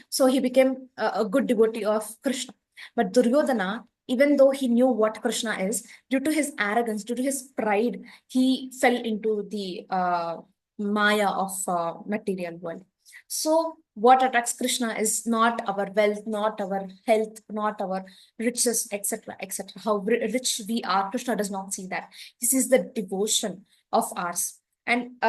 So he became a good devotee of Krishna. But Duryodhana, even though he knew what Krishna is, due to his arrogance, due to his pride, he fell into the maya of material world. So what attracts Krishna is not our wealth, not our health, not our riches, etc., etc. How rich we are, Krishna does not see that. He sees the devotion of ours. And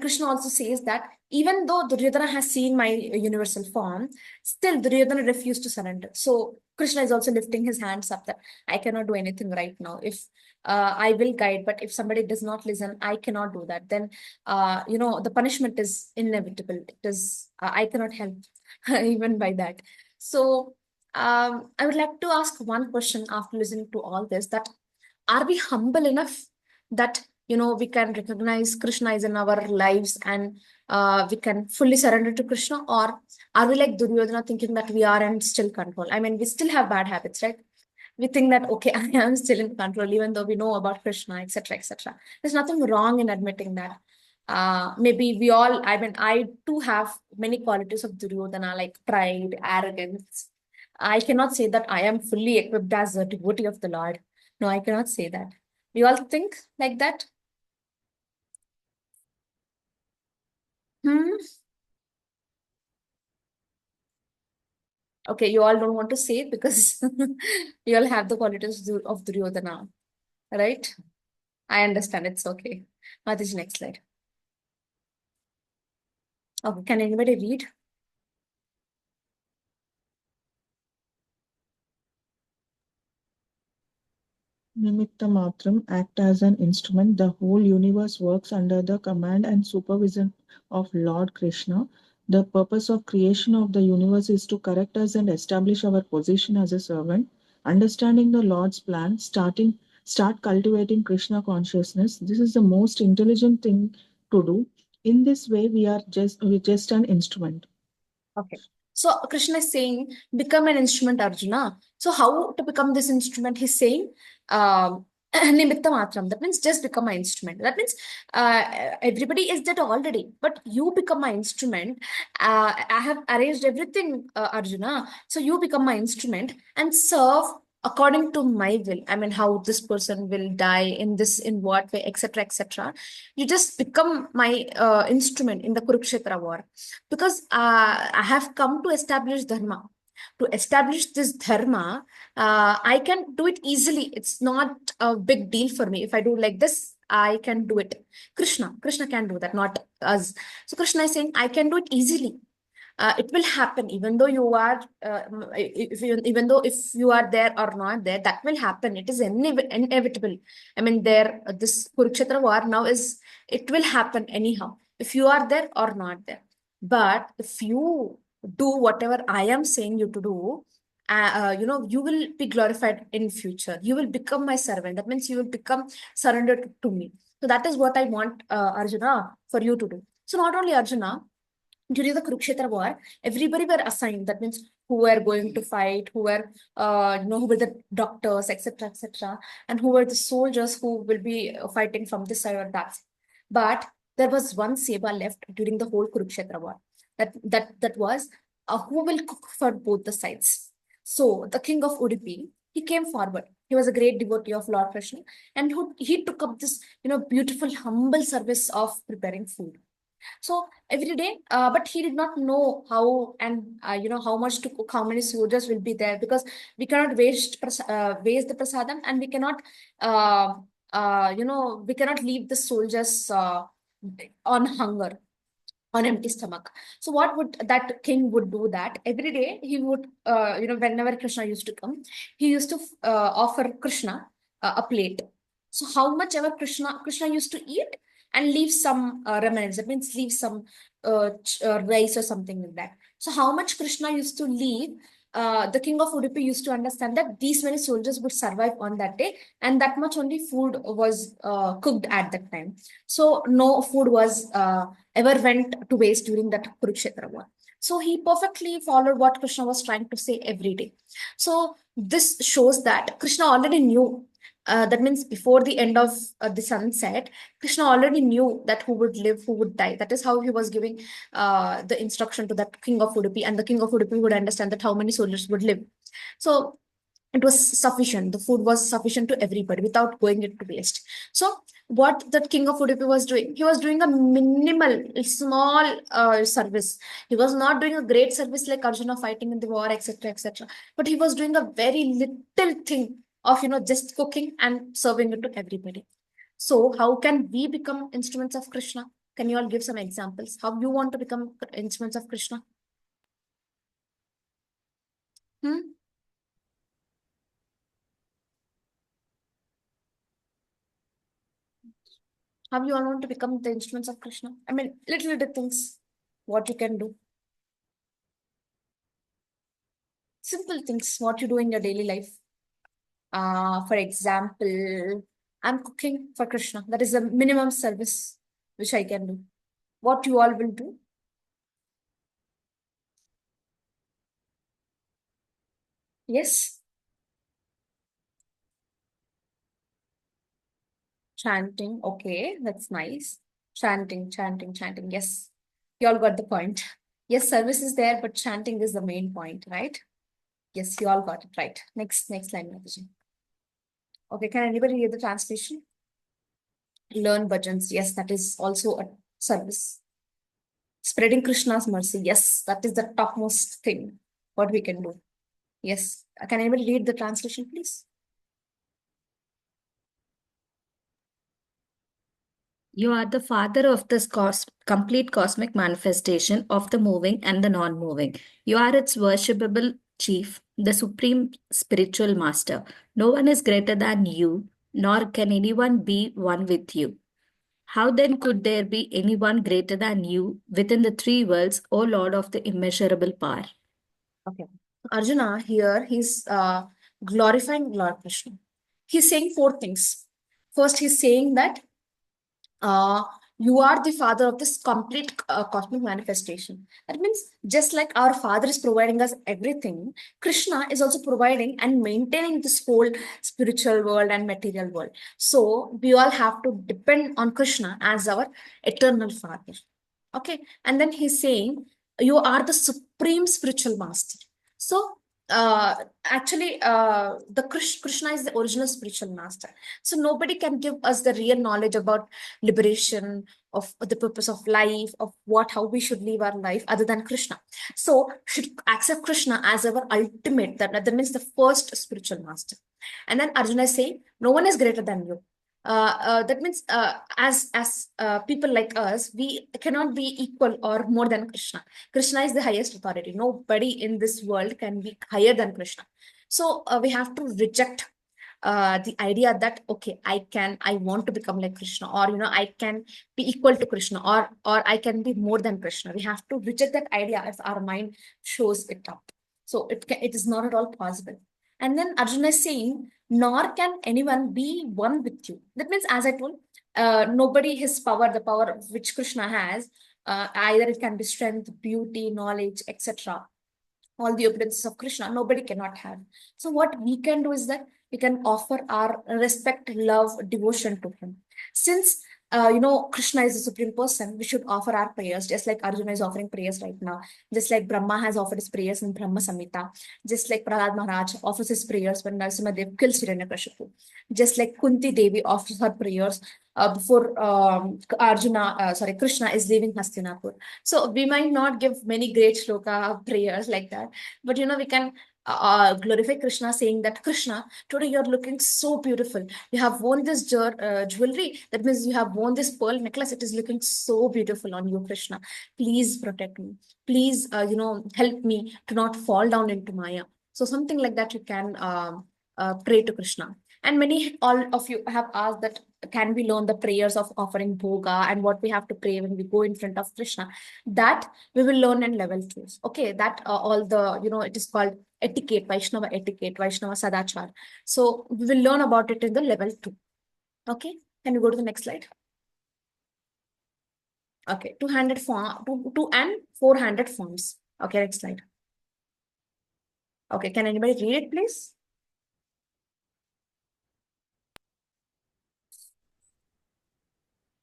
Krishna also says that even though Duryodhana has seen my universal form, still Duryodhana refused to surrender. So Krishna is also lifting his hands up that I cannot do anything right now. If I will guide, but if somebody does not listen, I cannot do that. Then, the punishment is inevitable. It is, I cannot help even by that. So I would like to ask one question after listening to all this, that are we humble enough that we can recognize Krishna is in our lives and we can fully surrender to Krishna? Or are we like Duryodhana thinking that we are in still control? I mean, we still have bad habits, right? We think that, okay, I am still in control, even though we know about Krishna, etc., etc. There's nothing wrong in admitting that. Maybe we all, I mean, I too have many qualities of Duryodhana, like pride, arrogance. I cannot say that I am fully equipped as a devotee of the Lord. No, I cannot say that. We all think like that. Hmm. Okay, you all don't want to say it because you all have the qualities of Duryodhana, right? I understand. It's okay. Mataji, next slide. Okay, can anybody read? Nimitta Matram act as an instrument. The whole universe works under the command and supervision of Lord Krishna. The purpose of creation of the universe is to correct us and establish our position as a servant. Understanding the Lord's plan, start cultivating Krishna consciousness. This is the most intelligent thing to do. In this way, we're just an instrument. Okay. So Krishna is saying, become an instrument, Arjuna. So how to become this instrument? He's saying, Nimitta Matram. That means just become my instrument. That means everybody is dead already, but you become my instrument. I have arranged everything, Arjuna. So you become my instrument and serve according to my will. I mean, how this person will die in this, in what way, etc., etc. You just become my instrument in the Kurukshetra war, because I have come to establish dharma. To establish this dharma, I can do it easily. It's not a big deal for me. If I do like this, I can do it. Krishna can do that, not us. So Krishna is saying, I can do it easily. It will happen, even though you are, even though if you are there or not there, that will happen. It is inevitable. I mean, this Kurukshetra war now is, it will happen anyhow, if you are there or not there. But if you do whatever I am saying you to do, you will be glorified in future. You will become my servant. That means you will become surrendered to me. So that is what I want, Arjuna, for you to do. So not only Arjuna, during the Kurukshetra war, everybody were assigned. That means who were going to fight, who were, who were the doctors, etc., etc., and who were the soldiers who will be fighting from this side or that side. But there was one seva left during the whole Kurukshetra war. That was who will cook for both the sides. So the king of Udupi, he came forward. He was a great devotee of Lord Krishna, and he took up this, beautiful, humble service of preparing food. So every day, but he did not know how, and how much to cook, how many soldiers will be there, because we cannot waste the prasadam, and we cannot we cannot leave the soldiers on hunger, on empty stomach. So what would that king would do, that every day he would, whenever Krishna used to come, he used to offer Krishna a plate. So how much ever Krishna used to eat and leave some remnants, that means leave some rice or something like that. So how much Krishna used to leave, the king of Udupi used to understand that these many soldiers would survive on that day, and that much only food was cooked at that time. So no food was ever went to waste during that Kurukshetra war. So he perfectly followed what Krishna was trying to say every day. So this shows that Krishna already knew. That means before the end of the sunset, Krishna already knew that who would live, who would die. That is how he was giving the instruction to that king of Udupi, and the king of Udupi would understand that how many soldiers would live. So it was sufficient. The food was sufficient to everybody without going into waste. So what the king of Udupi was doing, he was doing a minimal, small service. He was not doing a great service like Arjuna fighting in the war, etc., etc. But he was doing a very little thing of, just cooking and serving it to everybody. So how can we become instruments of Krishna? Can you all give some examples? How you want to become instruments of Krishna? Hmm? How you all want to become the instruments of Krishna? I mean, little things, what you can do. Simple things, what you do in your daily life. For example, I'm cooking for Krishna. That is the minimum service which I can do. What you all will do? Yes? Chanting. Okay, that's nice. Chanting, chanting, chanting. Yes. You all got the point. Yes, service is there, but chanting is the main point, right? Yes, you all got it right. Next line, Mataji. Okay, can anybody read the translation? Learn bhajans. Yes, that is also a service. Spreading Krishna's mercy. Yes, that is the topmost thing what we can do. Yes. Can anybody read the translation, please? You are the father of this complete cosmic manifestation of the moving and the non-moving. You are its worshipable chief, the supreme spiritual master. No one is greater than you, nor can anyone be one with you. How then could there be anyone greater than you within the three worlds, O Lord of the immeasurable power? Okay. Arjuna here, he's glorifying Lord Krishna. He's saying four things. First, he's saying that uh, you are the father of this complete cosmic manifestation. That means just like our father is providing us everything, Krishna is also providing and maintaining this whole spiritual world and material world. So we all have to depend on Krishna as our eternal father. Okay. And then he's saying, you are the supreme spiritual master. So actually, the Krishna is the original spiritual master. So nobody can give us the real knowledge about liberation, of the purpose of life, of how we should live our life other than Krishna. So should accept Krishna as our ultimate, that means the first spiritual master. And then Arjuna is saying, no one is greater than you. That means as people like us, we cannot be equal or more than Krishna. Krishna is the highest authority. Nobody in this world can be higher than Krishna. So we have to reject the idea that okay, I want to become like Krishna, or I can be equal to Krishna, or I can be more than Krishna. We have to reject that idea if our mind shows it up. So it is not at all possible. And then Arjuna is saying, nor can anyone be one with you. That means, as I told, nobody his power, the power which Krishna has, either it can be strength, beauty, knowledge, etc. All the appearances of Krishna, nobody cannot have. So what we can do is that we can offer our respect, love, devotion to him. Since Krishna is the supreme person, we should offer our prayers, just like Arjuna is offering prayers right now, just like Brahma has offered his prayers in Brahma Samhita, just like Prahlad Maharaj offers his prayers when Narasimhadev kills Hiranyakashipu, just like Kunti Devi offers her prayers before Krishna is leaving Hastinapur. So we might not give many great shloka prayers like that, but we can glorify Krishna, saying that Krishna, today you're looking so beautiful. You have worn this jewelry. That means you have worn this pearl necklace. It is looking so beautiful on you, Krishna. Please protect me. Please, help me to not fall down into Maya. So something like that you can pray to Krishna. And all of you have asked that can we learn the prayers of offering bhoga and what we have to pray when we go in front of Krishna. That we will learn in level 2. Okay, that all the, it is called etiquette, Vaishnava Sadachar. So we will learn about it in the level 2. Okay, can you go to the next slide? Okay, two-handed form, two and four-handed forms. Okay, next slide. Okay, can anybody read it, please?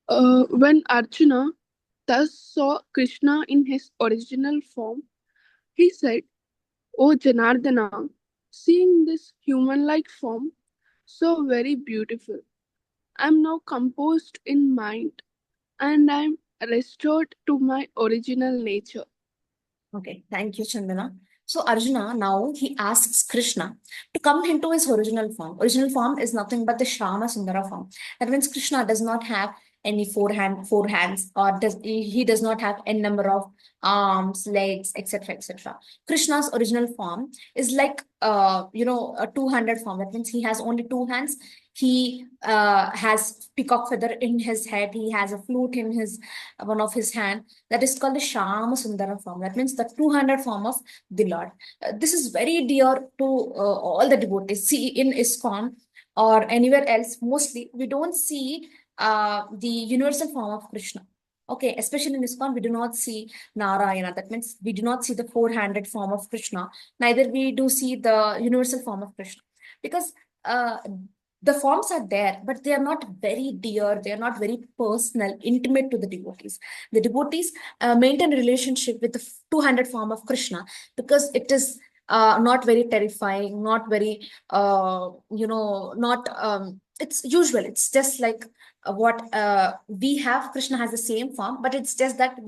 When Arjuna thus saw Krishna in his original form, he said, O Janardana, seeing this human-like form, so very beautiful, I am now composed in mind, and I am restored to my original nature. Okay, thank you, Chandana. So Arjuna, now he asks Krishna to come into his original form. Original form is nothing but the Shama Sundara form. That means Krishna does not have any four hands, or he does not have any number of arms, legs, etc., etc. Krishna's original form is like a two-handed form. That means he has only two hands. He has peacock feather in his head. He has a flute in his one of his hand. That is called the Shama Sundara form. That means the two-handed form of the Lord. This is very dear to all the devotees. See, in ISKCON, or anywhere else, mostly we don't see the universal form of Krishna. Okay, especially in ISKCON, we do not see Narayana. That means we do not see the four-handed form of Krishna. Neither we do see the universal form of Krishna, because uh, the forms are there, but they are not very dear. They are not very personal, intimate to the devotees. The devotees maintain a relationship with the two-handed form of Krishna because it is not very terrifying, not very, not, it's usual. It's just like what we have. Krishna has the same form, but it's just that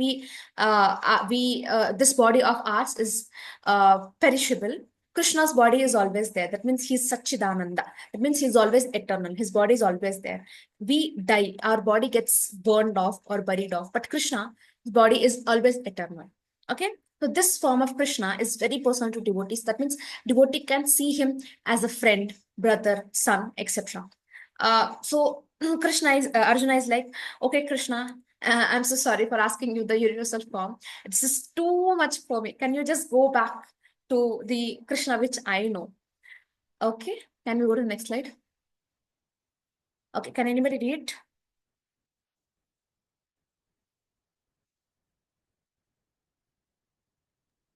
this body of ours is perishable. Krishna's body is always there. That means he's Satchidananda. That means he's always eternal. His body is always there. We die, our body gets burned off or buried off, but Krishna's body is always eternal. Okay, so this form of Krishna is very personal to devotees. That means devotee can see him as a friend, brother, son, etc. So Arjuna is like, okay, Krishna, I'm so sorry for asking you the universal form. It's just too much for me. Can you just go back to the Krishna which I know? Okay, can we go to the next slide? Okay, can anybody read?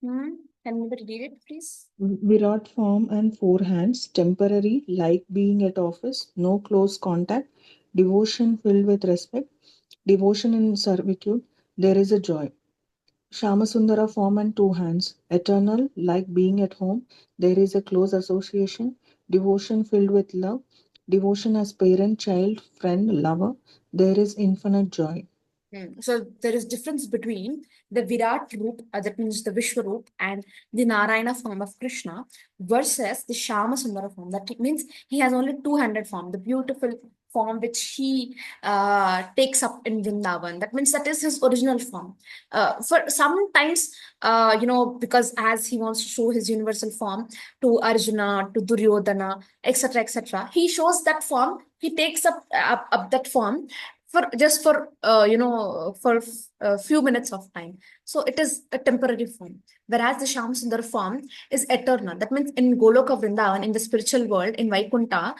Can anybody read it, please? Virat form and four hands, temporary, like being at office, no close contact, devotion filled with respect, devotion in servitude, there is a joy. Shamasundara form and two hands, eternal, like being at home, there is a close association, devotion filled with love, devotion as parent, child, friend, lover, there is infinite joy. So there is difference between the Virat Roop, that means the Vishwaroop, and the Narayana form of Krishna versus the Shama Sundara form. That means he has only two-handed form, the beautiful form which he takes up in Vrindavan. That means that is his original form. For sometimes, because as he wants to show his universal form to Arjuna, to Duryodhana, etc., etc., he shows that form. He takes up that form for just for for a few minutes of time. So it is a temporary form, whereas the Sham Sundar form is eternal. That means in Goloka Vrindavan, in the spiritual world, in Vaikunta,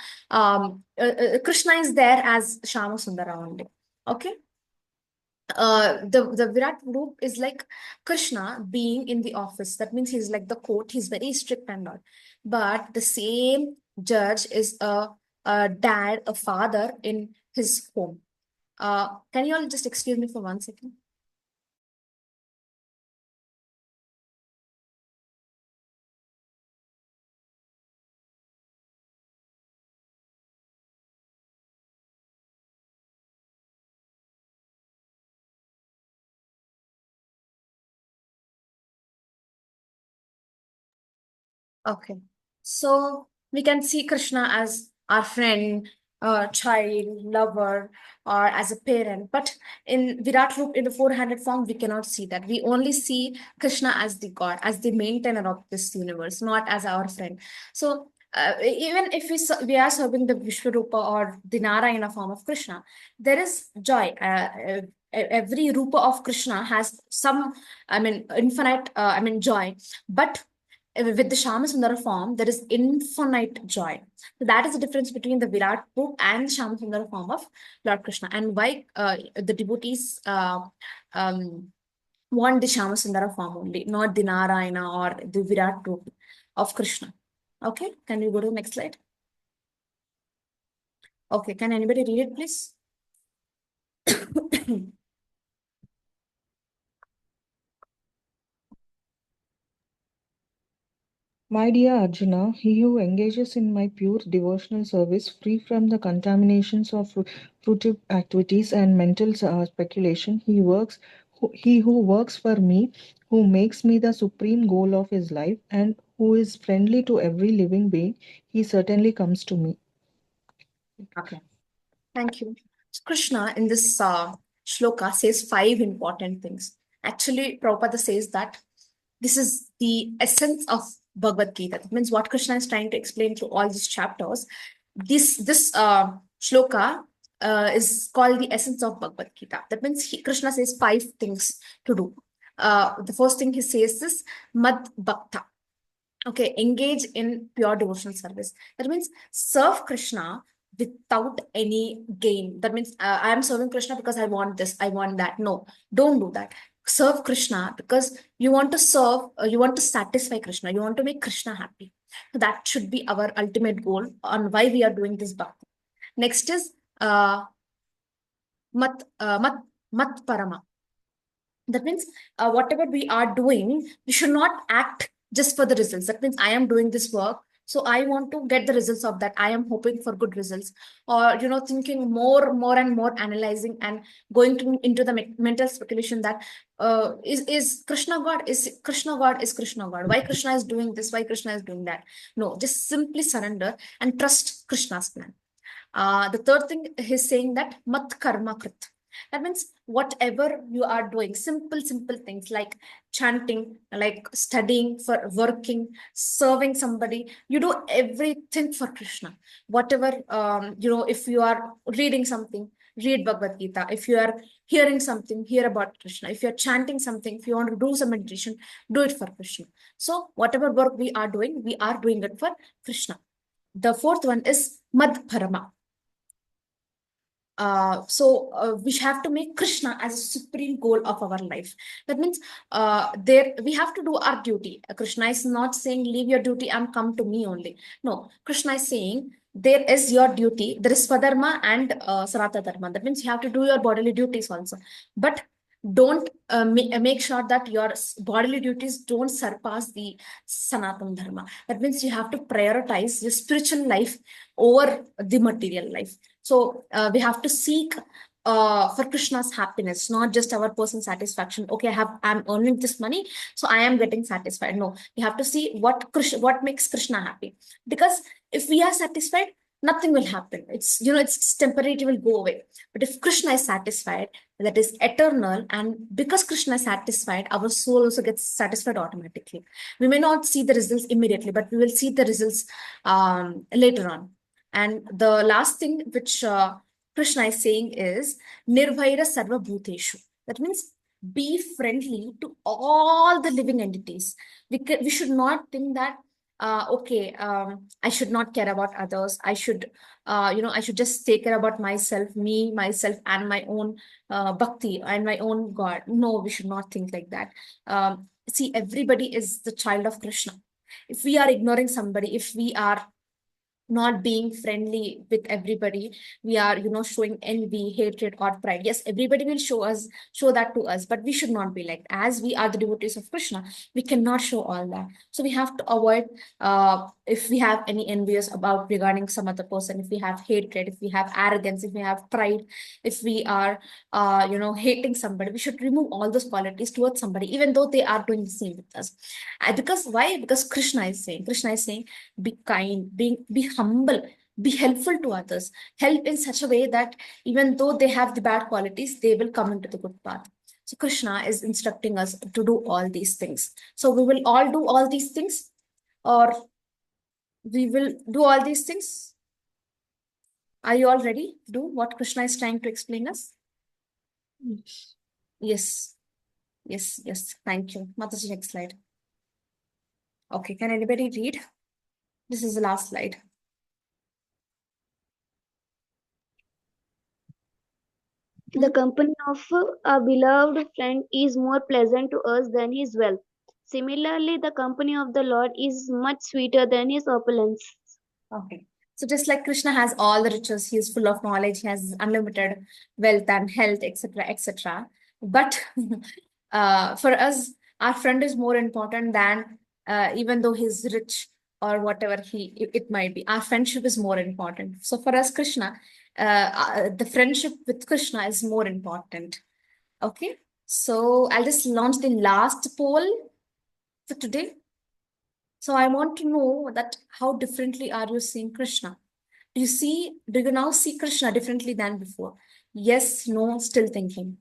Krishna is there as Shama Sundara only. Okay, the Virat Roop is like Krishna being in the office. That means he's like the court. He's very strict and all. But the same judge is a dad, a father in his home. Can you all just excuse me for 1 second? Okay. So we can see Krishna as our friend, child, lover, or as a parent. But in Virat Roop, in the four-handed form, we cannot see that. We only see Krishna as the God, as the maintainer of this universe, not as our friend. So even if we are serving the Vishwarupa or the Narayana form of Krishna, there is joy. Every Rupa of Krishna has some, infinite, joy. But with the Shama Sundara form, there is infinite joy. So that is the difference between the Virat Roop and the Shama Sundara form of Lord Krishna, and why the devotees want the Shama Sundara form only, not the Narayana or the Virat Roop of Krishna. Okay, can we go to the next slide? Okay, can anybody read it, please? My dear Arjuna, he who engages in my pure devotional service, free from the contaminations of fruitive activities and mental speculation, he who works for me, who makes me the supreme goal of his life, and who is friendly to every living being, he certainly comes to me. Okay. Thank you. So Krishna in this shloka says 5 important things. Actually, Prabhupada says that this is the essence of Bhagavad Gita. That means what Krishna is trying to explain through all these chapters. This shloka is called the essence of Bhagavad Gita. That means Krishna says 5 things to do. The first thing he says is Mad Bhakta. Okay, engage in pure devotional service. That means serve Krishna without any gain. That means I am serving Krishna because I want this, I want that. No, don't do that. Serve Krishna because you want to serve, you want to satisfy Krishna, you want to make Krishna happy. So that should be our ultimate goal on why we are doing this bhakti. Next is mat, mat, mat parama. That means whatever we are doing, we should not act just for the results. That means I am doing this work, so I want to get the results of that. I am hoping for good results, or thinking more and more, analyzing and going into the mental speculation that is Krishna God? Is Krishna God? Is Krishna God? Why Krishna is doing this? Why Krishna is doing that? No, just simply surrender and trust Krishna's plan. The third thing he's saying that mat karma krit. That means whatever you are doing, simple things like chanting, like studying, for working, serving somebody, you do everything for Krishna. Whatever, if you are reading something, read Bhagavad Gita. If you are hearing something, hear about Krishna. If you're chanting something, if you want to do some meditation, do it for Krishna. So whatever work we are doing it for Krishna. The fourth one is Mad Parama. We have to make Krishna as a supreme goal of our life. That means there we have to do our duty. Krishna is not saying leave your duty and come to me only. No, Krishna is saying there is your duty. There is Swadharma and Sanatana Dharma. That means you have to do your bodily duties also. But don't make sure that your bodily duties don't surpass the Sanatana Dharma. That means you have to prioritize your spiritual life over the material life. So we have to seek for Krishna's happiness, not just our personal satisfaction. Okay, I'm earning this money, so I am getting satisfied. No, we have to see what makes Krishna happy. Because if we are satisfied, nothing will happen. It's temporary, it will go away. But if Krishna is satisfied, that is eternal, and because Krishna is satisfied, our soul also gets satisfied automatically. We may not see the results immediately, but we will see the results later on. And the last thing which Krishna is saying is Nirvaira Sarva Bhuteshu. That means be friendly to all the living entities. We should not think that I should not care about others. I should I should just take care about myself, myself, and my own bhakti and my own God. No, we should not think like that. See, everybody is the child of Krishna. If we are ignoring somebody, if we are not being friendly with everybody, we are showing envy, hatred, or pride. Yes, everybody will show that to us, but we should not be like that. As we are the devotees of Krishna, we cannot show all that. So we have to avoid if we have any envious about regarding some other person, if we have hatred, if we have arrogance, if we have pride, if we are hating somebody, we should remove all those qualities towards somebody, even though they are doing the same with us. Because why? Because Krishna is saying be kind, be humble, be helpful to others, help in such a way that even though they have the bad qualities, they will come into the good path. So Krishna is instructing us to do all these things. So we will all do all these things, or we will do all these things. Are you all ready to do what Krishna is trying to explain us? Yes. Yes. Yes. Thank you. Mataji, next slide. Okay, can anybody read? This is the last slide. The company of a beloved friend is more pleasant to us than his wealth. Similarly, the company of the Lord is much sweeter than his opulence. Okay. So just like Krishna has all the riches, he is full of knowledge, he has unlimited wealth and health, etc., etc. But for us, our friend is more important than even though he's rich or whatever it might be. Our friendship is more important. So for us, Krishna, the friendship with Krishna is more important. Okay. So I'll just launch the last poll for today. So I want to know that how differently are you seeing Krishna? Do you now see Krishna differently than before? Yes, no, still thinking.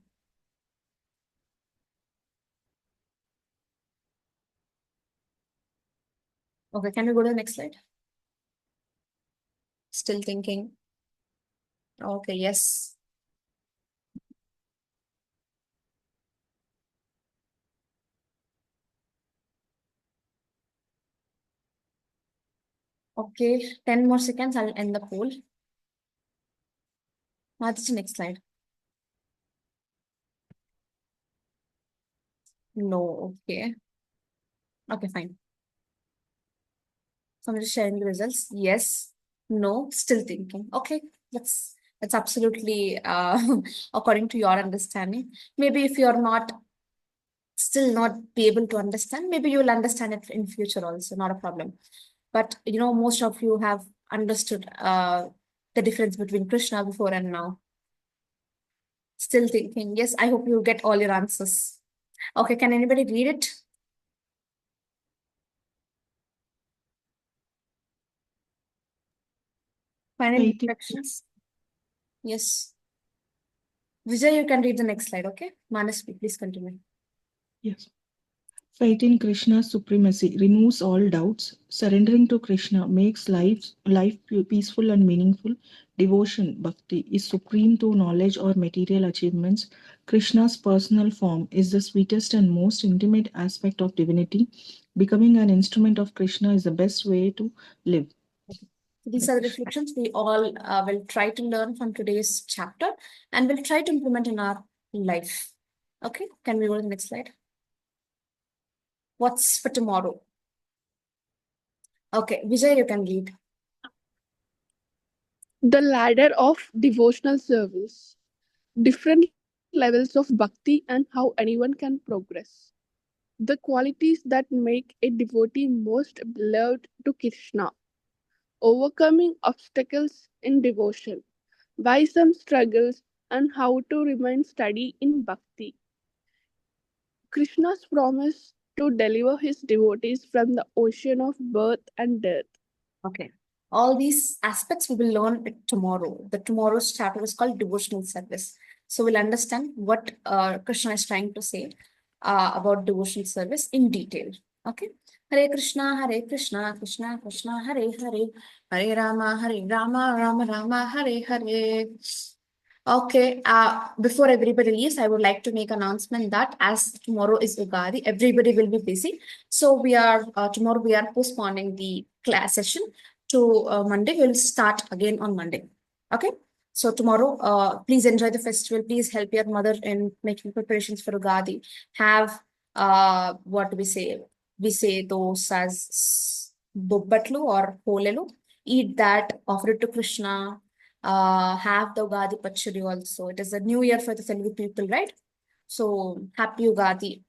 Okay, can we go to the next slide? Still thinking. Okay, yes. Okay, 10 more seconds, I'll end the poll. What's the next slide? No, okay. Okay, fine. So I'm just sharing the results. Yes, no, still thinking. Okay, that's absolutely according to your understanding. Maybe if you're not still not be able to understand, maybe you'll understand it in future also, not a problem. But most of you have understood the difference between Krishna before and now. Still thinking. Yes, I hope you get all your answers. Okay, can anybody read it? Final Faith in, reflections. Yes. Vijay, you can read the next slide, okay? Manasvi, please continue. yes. Faith in Krishna's supremacy removes all doubts. Surrendering to Krishna makes life peaceful and meaningful. Devotion, bhakti, is supreme to knowledge or material achievements. Krishna's personal form is the sweetest and most intimate aspect of divinity. Becoming an instrument of Krishna is the best way to live. So these Hare are the Krishna. reflections we all will try to learn from today's chapter and will try to implement in our life. Okay, can we go to the next slide? What's for tomorrow? Okay, Vijay, you can read. The ladder of devotional service. Different levels of bhakti and how anyone can progress. The qualities that make a devotee most beloved to Krishna. Overcoming obstacles in devotion. Why some struggles and how to remain steady in bhakti. Krishna's promise to deliver his devotees from the ocean of birth and death. Okay. All these aspects we will learn it tomorrow. The tomorrow's chapter is called devotional service. So we'll understand what Krishna is trying to say about devotional service in detail. Okay. Hare Krishna, Krishna Krishna, Hare Hare, Hare Rama, Rama Rama, Hare Hare. Okay, before everybody leaves, I would like to make announcement that as tomorrow is Ugadi, everybody will be busy. So tomorrow we are postponing the class session to Monday. We'll start again on Monday. Okay. So tomorrow, please enjoy the festival. Please help your mother in making preparations for Ugadi. Have what do we say? We say those as bobbatlu or polelu. Eat that, offer it to Krishna. Have the Ugadi Pachadi also. It is a new year for the Telugu people, right? So happy Ugadi.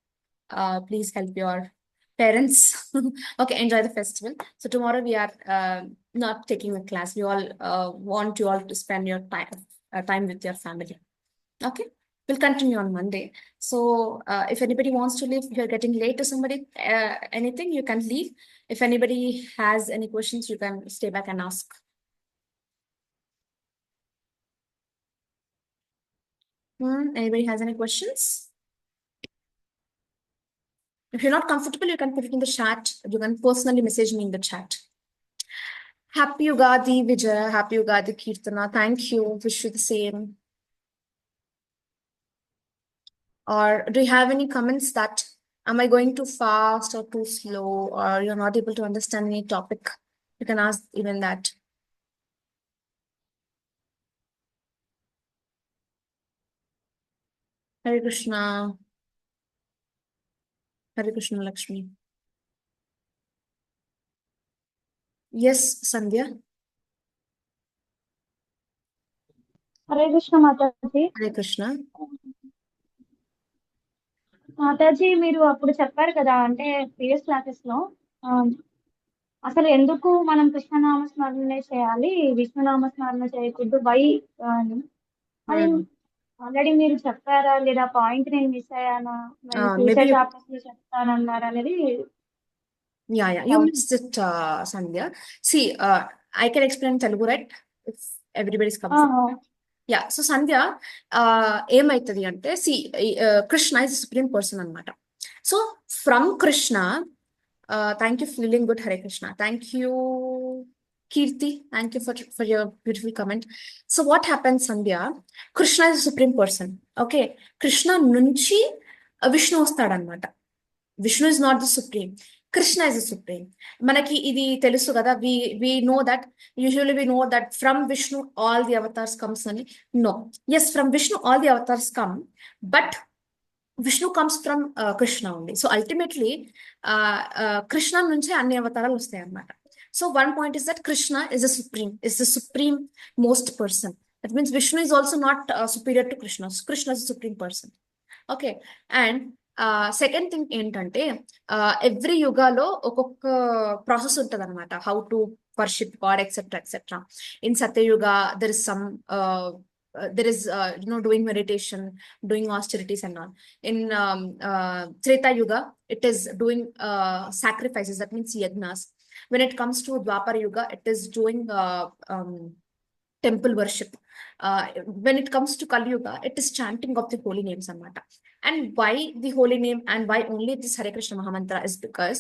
Please help your parents. Okay, enjoy the festival. So tomorrow we are not taking a class. We all want you all to spend your time with your family. Okay, we'll continue on Monday. So if anybody wants to leave, if you're getting late to somebody, anything, you can leave. If anybody has any questions, you can stay back and ask. Anybody has any questions? If you're not comfortable, you can put it in the chat. You can personally message me in the chat. Happy Ugadi, Vijaya. Happy Ugadi, Kirtana. Thank you. Wish you the same. Or do you have any comments that am I going too fast or too slow, or you're not able to understand any topic? You can ask even that. Hare Krishna. Hare Krishna Lakshmi. Yes, Sandhya. Hare Krishna Mataji. Hare Krishna. Mataji మీరు అప్పుడు చెప్పారు కదా, అంటే previous classes లో అసలు ఎందుకు మనం కృష్ణనామ స్మరణ చేయాలి, విష్ణునామ స్మరణ చేయకూడదు, వై అని అది ఆల్రెడీ మీరు చెప్పారా లేదా పాయింట్ నేను మిస్ అయ్యానా, మరి Maybe ఫ్యూచర్ you, చాప్టర్స్ లో చెప్తానన్నారా అనేది yeah, you doubt. missed it, Sandhya. See, I can explain Telugu, right? If everybody's comfortable. Yeah, so Sandhya, ఏమైతుంది అంటే, see, Krishna is a supreme person అన్నమాట. So from Krishna, thank you, feeling good, Hare Krishna. Thank you, Kirti. Thank you for your beautiful comment. So what happens, Sandhya? Krishna is a supreme person. Okay, Krishna నుంచి Vishnu వస్తాడన్నమాట. Vishnu is not the supreme. Krishna is the supreme. Manaki idi telusu kada, we know that, usually we know that from Vishnu all the avatars comes only. No, yes, from Vishnu all the avatars come, but Vishnu comes from Krishna only. So ultimately, Krishna nunche anni avataralu vastayi annamata. So one point is that Krishna is the supreme most person. That means Vishnu is also not superior to Krishna. Krishna is the supreme person. Okay. And second thing ఏంటంటే, every యుగాలో ఒక్కొక్క process ఉంటుంది అనమాట, how to worship God etcetera etcetera. In Satyayuga there is some there is doing meditation, doing austerities and all. In Treta Yuga it is doing sacrifices, that means yagnas. When it comes to Dwapara Yuga it is doing temple worship. When it comes to Kali Yuga, it is chanting of the holy names anamata. And why the holy name and why only this Hare Krishna Mahamantra is because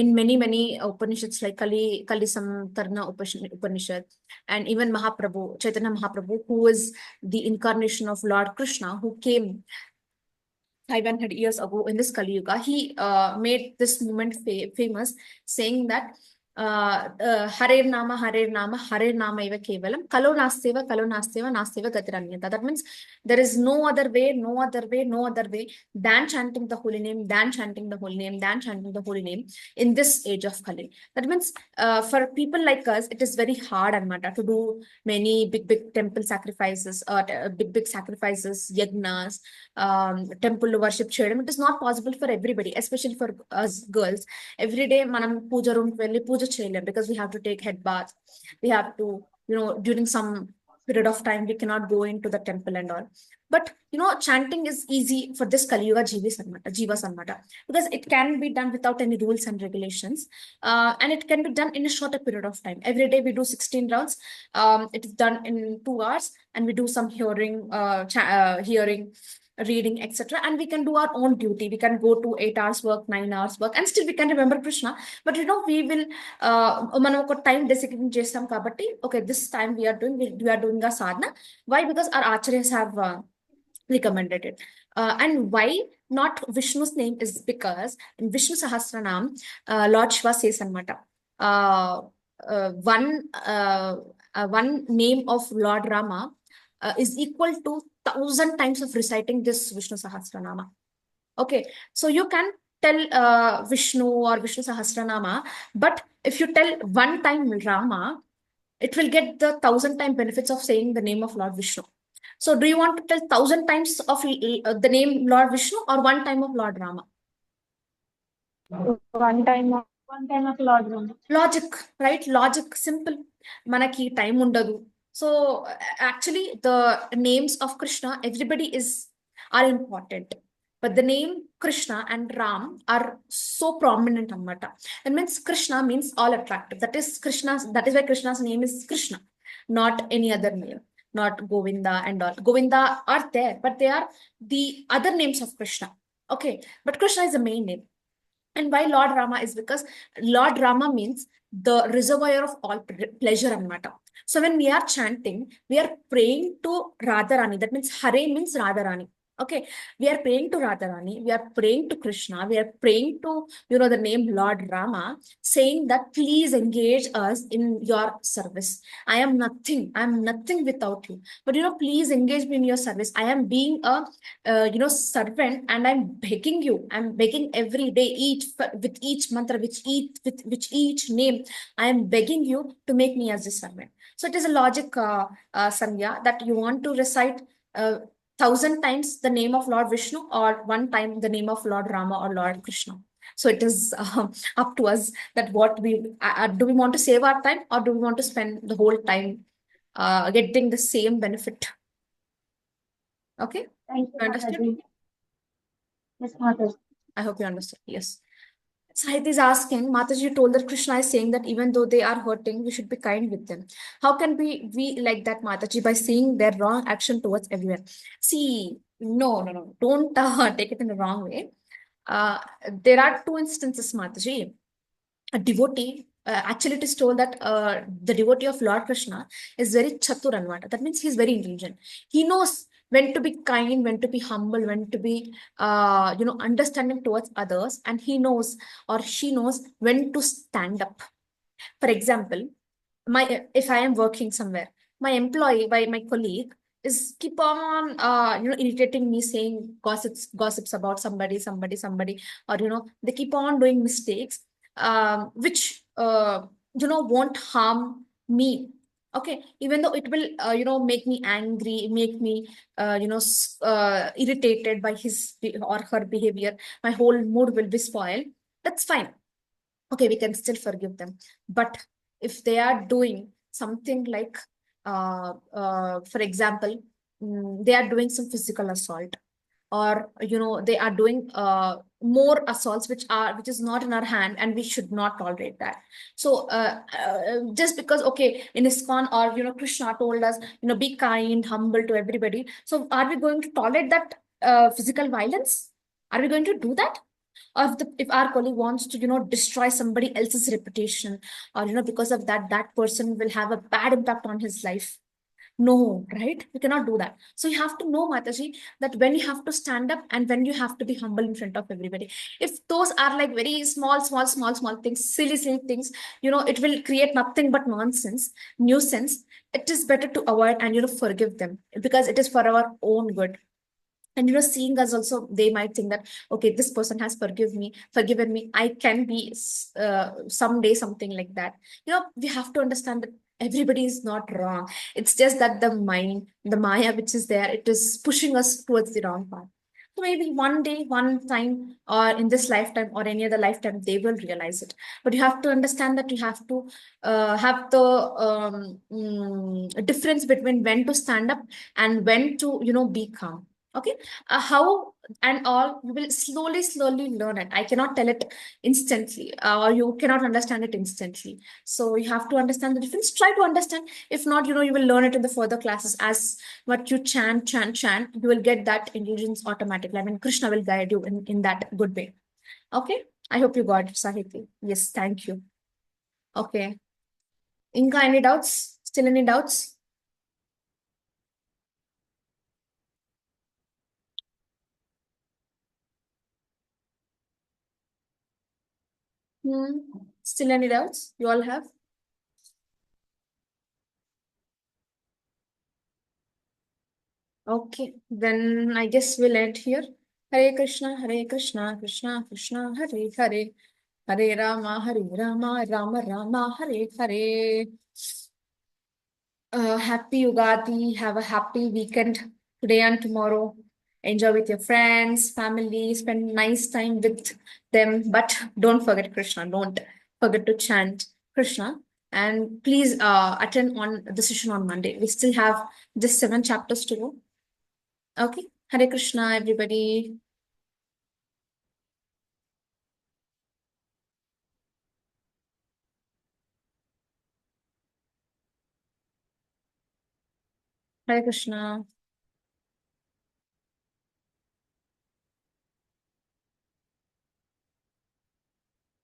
in many Upanishads like Kali Samtarna Upanishad, and even Mahaprabhu, Chaitanya Mahaprabhu, who is the incarnation of Lord Krishna, who came 500 years ago in this Kali Yuga, he made this movement famous, saying that Hare Nama, Hare Nama, Hare Nama eva kevalam, Kalo Nasteva, Nasteva Gatiranyata. That means there is no other way than chanting the holy name, than chanting the holy name in this age of Kali. That means for people like us, it is very hard anamata to do many big temple sacrifices, big sacrifices, yagnas, temple worship cheyadam. It is not possible for everybody, especially for us girls. Every day manam puja room ki velli puja cheyalem, because we have to take head bath, we have to, during some period of time we cannot go into the temple and all. But chanting is easy for this Kali Yuga jivas anamata, because it can be done without any rules and regulations, and it can be done in a shorter period of time. Every day we do 16 rounds. It is done in 2 hours, and we do some hearing, reading, etc. And we can do our own duty. We can go to 8 hours work, 9 hours work, and still we can remember Krishna. But we will మనం ఒక time designate చేస్తాం కాబట్టి, okay, this time we are doing a sadhana. Why? Because our acharyas have recommended it. And why not Vishnu's name is because in Vishnu Sahasranam, Lord Shiva says anamata, one name of Lord Rama is equal to 1,000 times of reciting this Vishnu Sahasranama. Okay, so you can tell Vishnu or Vishnu Sahasranama, but if you tell one time Rama, it will get the 1,000-time benefits of saying the name of Lord Vishnu. So do you want to tell 1,000 times of the name Lord Vishnu, or one time of Lord Rama? One time of Lord Rama. Logic, right? Logic, simple. Manaki time undadu. So actually the names of Krishna, everybody are important, but the name Krishna and Ram are so prominent anamata. That means Krishna means all attractive. That is why Krishna's name is Krishna, not any other name, not Govinda and all. Govinda are there, but they are the other names of Krishna. Okay, but Krishna is the main name. And why Lord Rama is because Lord Rama means the reservoir of all pleasure and matter. So when we are chanting, we are praying to Radharani. That means Hare means Radharani. Okay, we are praying to Radharani, we are praying to Krishna, we are praying to the name Lord Rama, saying that please engage us in your service. I am nothing without you, but please engage me in your service. I am being a servant, and I'm begging every day, with each mantra, with each name, I am begging you to make me as a servant. So it is a logic, Sandhya, that you want to recite 1,000 times the name of Lord Vishnu, or one time the name of Lord Rama or Lord Krishna. So it is up to us that what do we want to save our time, or do we want to spend the whole time getting the same benefit? Okay, Thank you, you understood? Mataji. Yes, Mataji. I hope you understood. Yes. Sahit is asking, Mataji told that Krishna is saying that even though they are hurting, we should be kind with them. How can we like that, Mataji? By seeing their wrong action towards everyone. See, no. Don't take it in the wrong way. There are 2 instances, Mataji. A devotee, actually it is told that the devotee of Lord Krishna is very chatur anamata. That means he is very intelligent. He knows when to be kind, when to be humble, when to be, understanding towards others. And he knows or she knows when to stand up. For example, if I am working somewhere, my employee, my colleague, is keep on irritating me, saying gossips about somebody, or they keep on doing mistakes, which won't harm me. Okay, even though it will make me angry, make me irritated by or her behavior, my whole mood will be spoiled. That's fine. Okay, we can still forgive them. But if they are doing something like, for example, they are doing some physical assault, or they are doing more assaults which is not in our hand, and we should not tolerate that. So just because, okay, in ISKCON, or Krishna told us, be kind, humble to everybody, so are we going to tolerate that physical violence? Are we going to do that? Or if our colleague wants to destroy somebody else's reputation, or because of that person will have a bad impact on his life. No, right? We cannot do that. So you have to know, Mataji, that when you have to stand up and when you have to be humble in front of everybody. If those are like very small things, silly things, it will create nothing but nonsense, nuisance. It is better to avoid and forgive them, because it is for our own good. And seeing us also, they might think that, okay, this person has forgiven me, I can be someday something like that. We have to understand that everybody is not wrong. It's just that the mind, the maya which is there, it is pushing us towards the wrong path. So maybe one day, one time, or in this lifetime or any other lifetime, they will realize it. But you have to understand that you have to have the difference between when to stand up and when to be calm. Okay, how and all, you will slowly learn it. I cannot tell it instantly, or you cannot understand it instantly. So you have to understand the difference. Try to understand. If not, you will learn it in the further classes. As what you chant, you will get that intelligence automatically. I mean, Krishna will guide you in that good way. Okay, I hope you got it, Sahiti. Yes, thank you. Okay, Inka, any doubts? Still any doubts? Still any doubts you all have? Okay, then I guess we'll end here. Hare Krishna, Krishna Krishna, Hare Hare, Hare Rama, Rama Rama, Hare Hare. Happy Ugadi. Have a happy weekend today and tomorrow. Enjoy with your friends, family, spend nice time with them. But don't forget Krishna. Don't forget to chant Krishna. And please attend on the session on Monday. We still have just 7 chapters to go. Okay. Hare Krishna, everybody. Hare Krishna.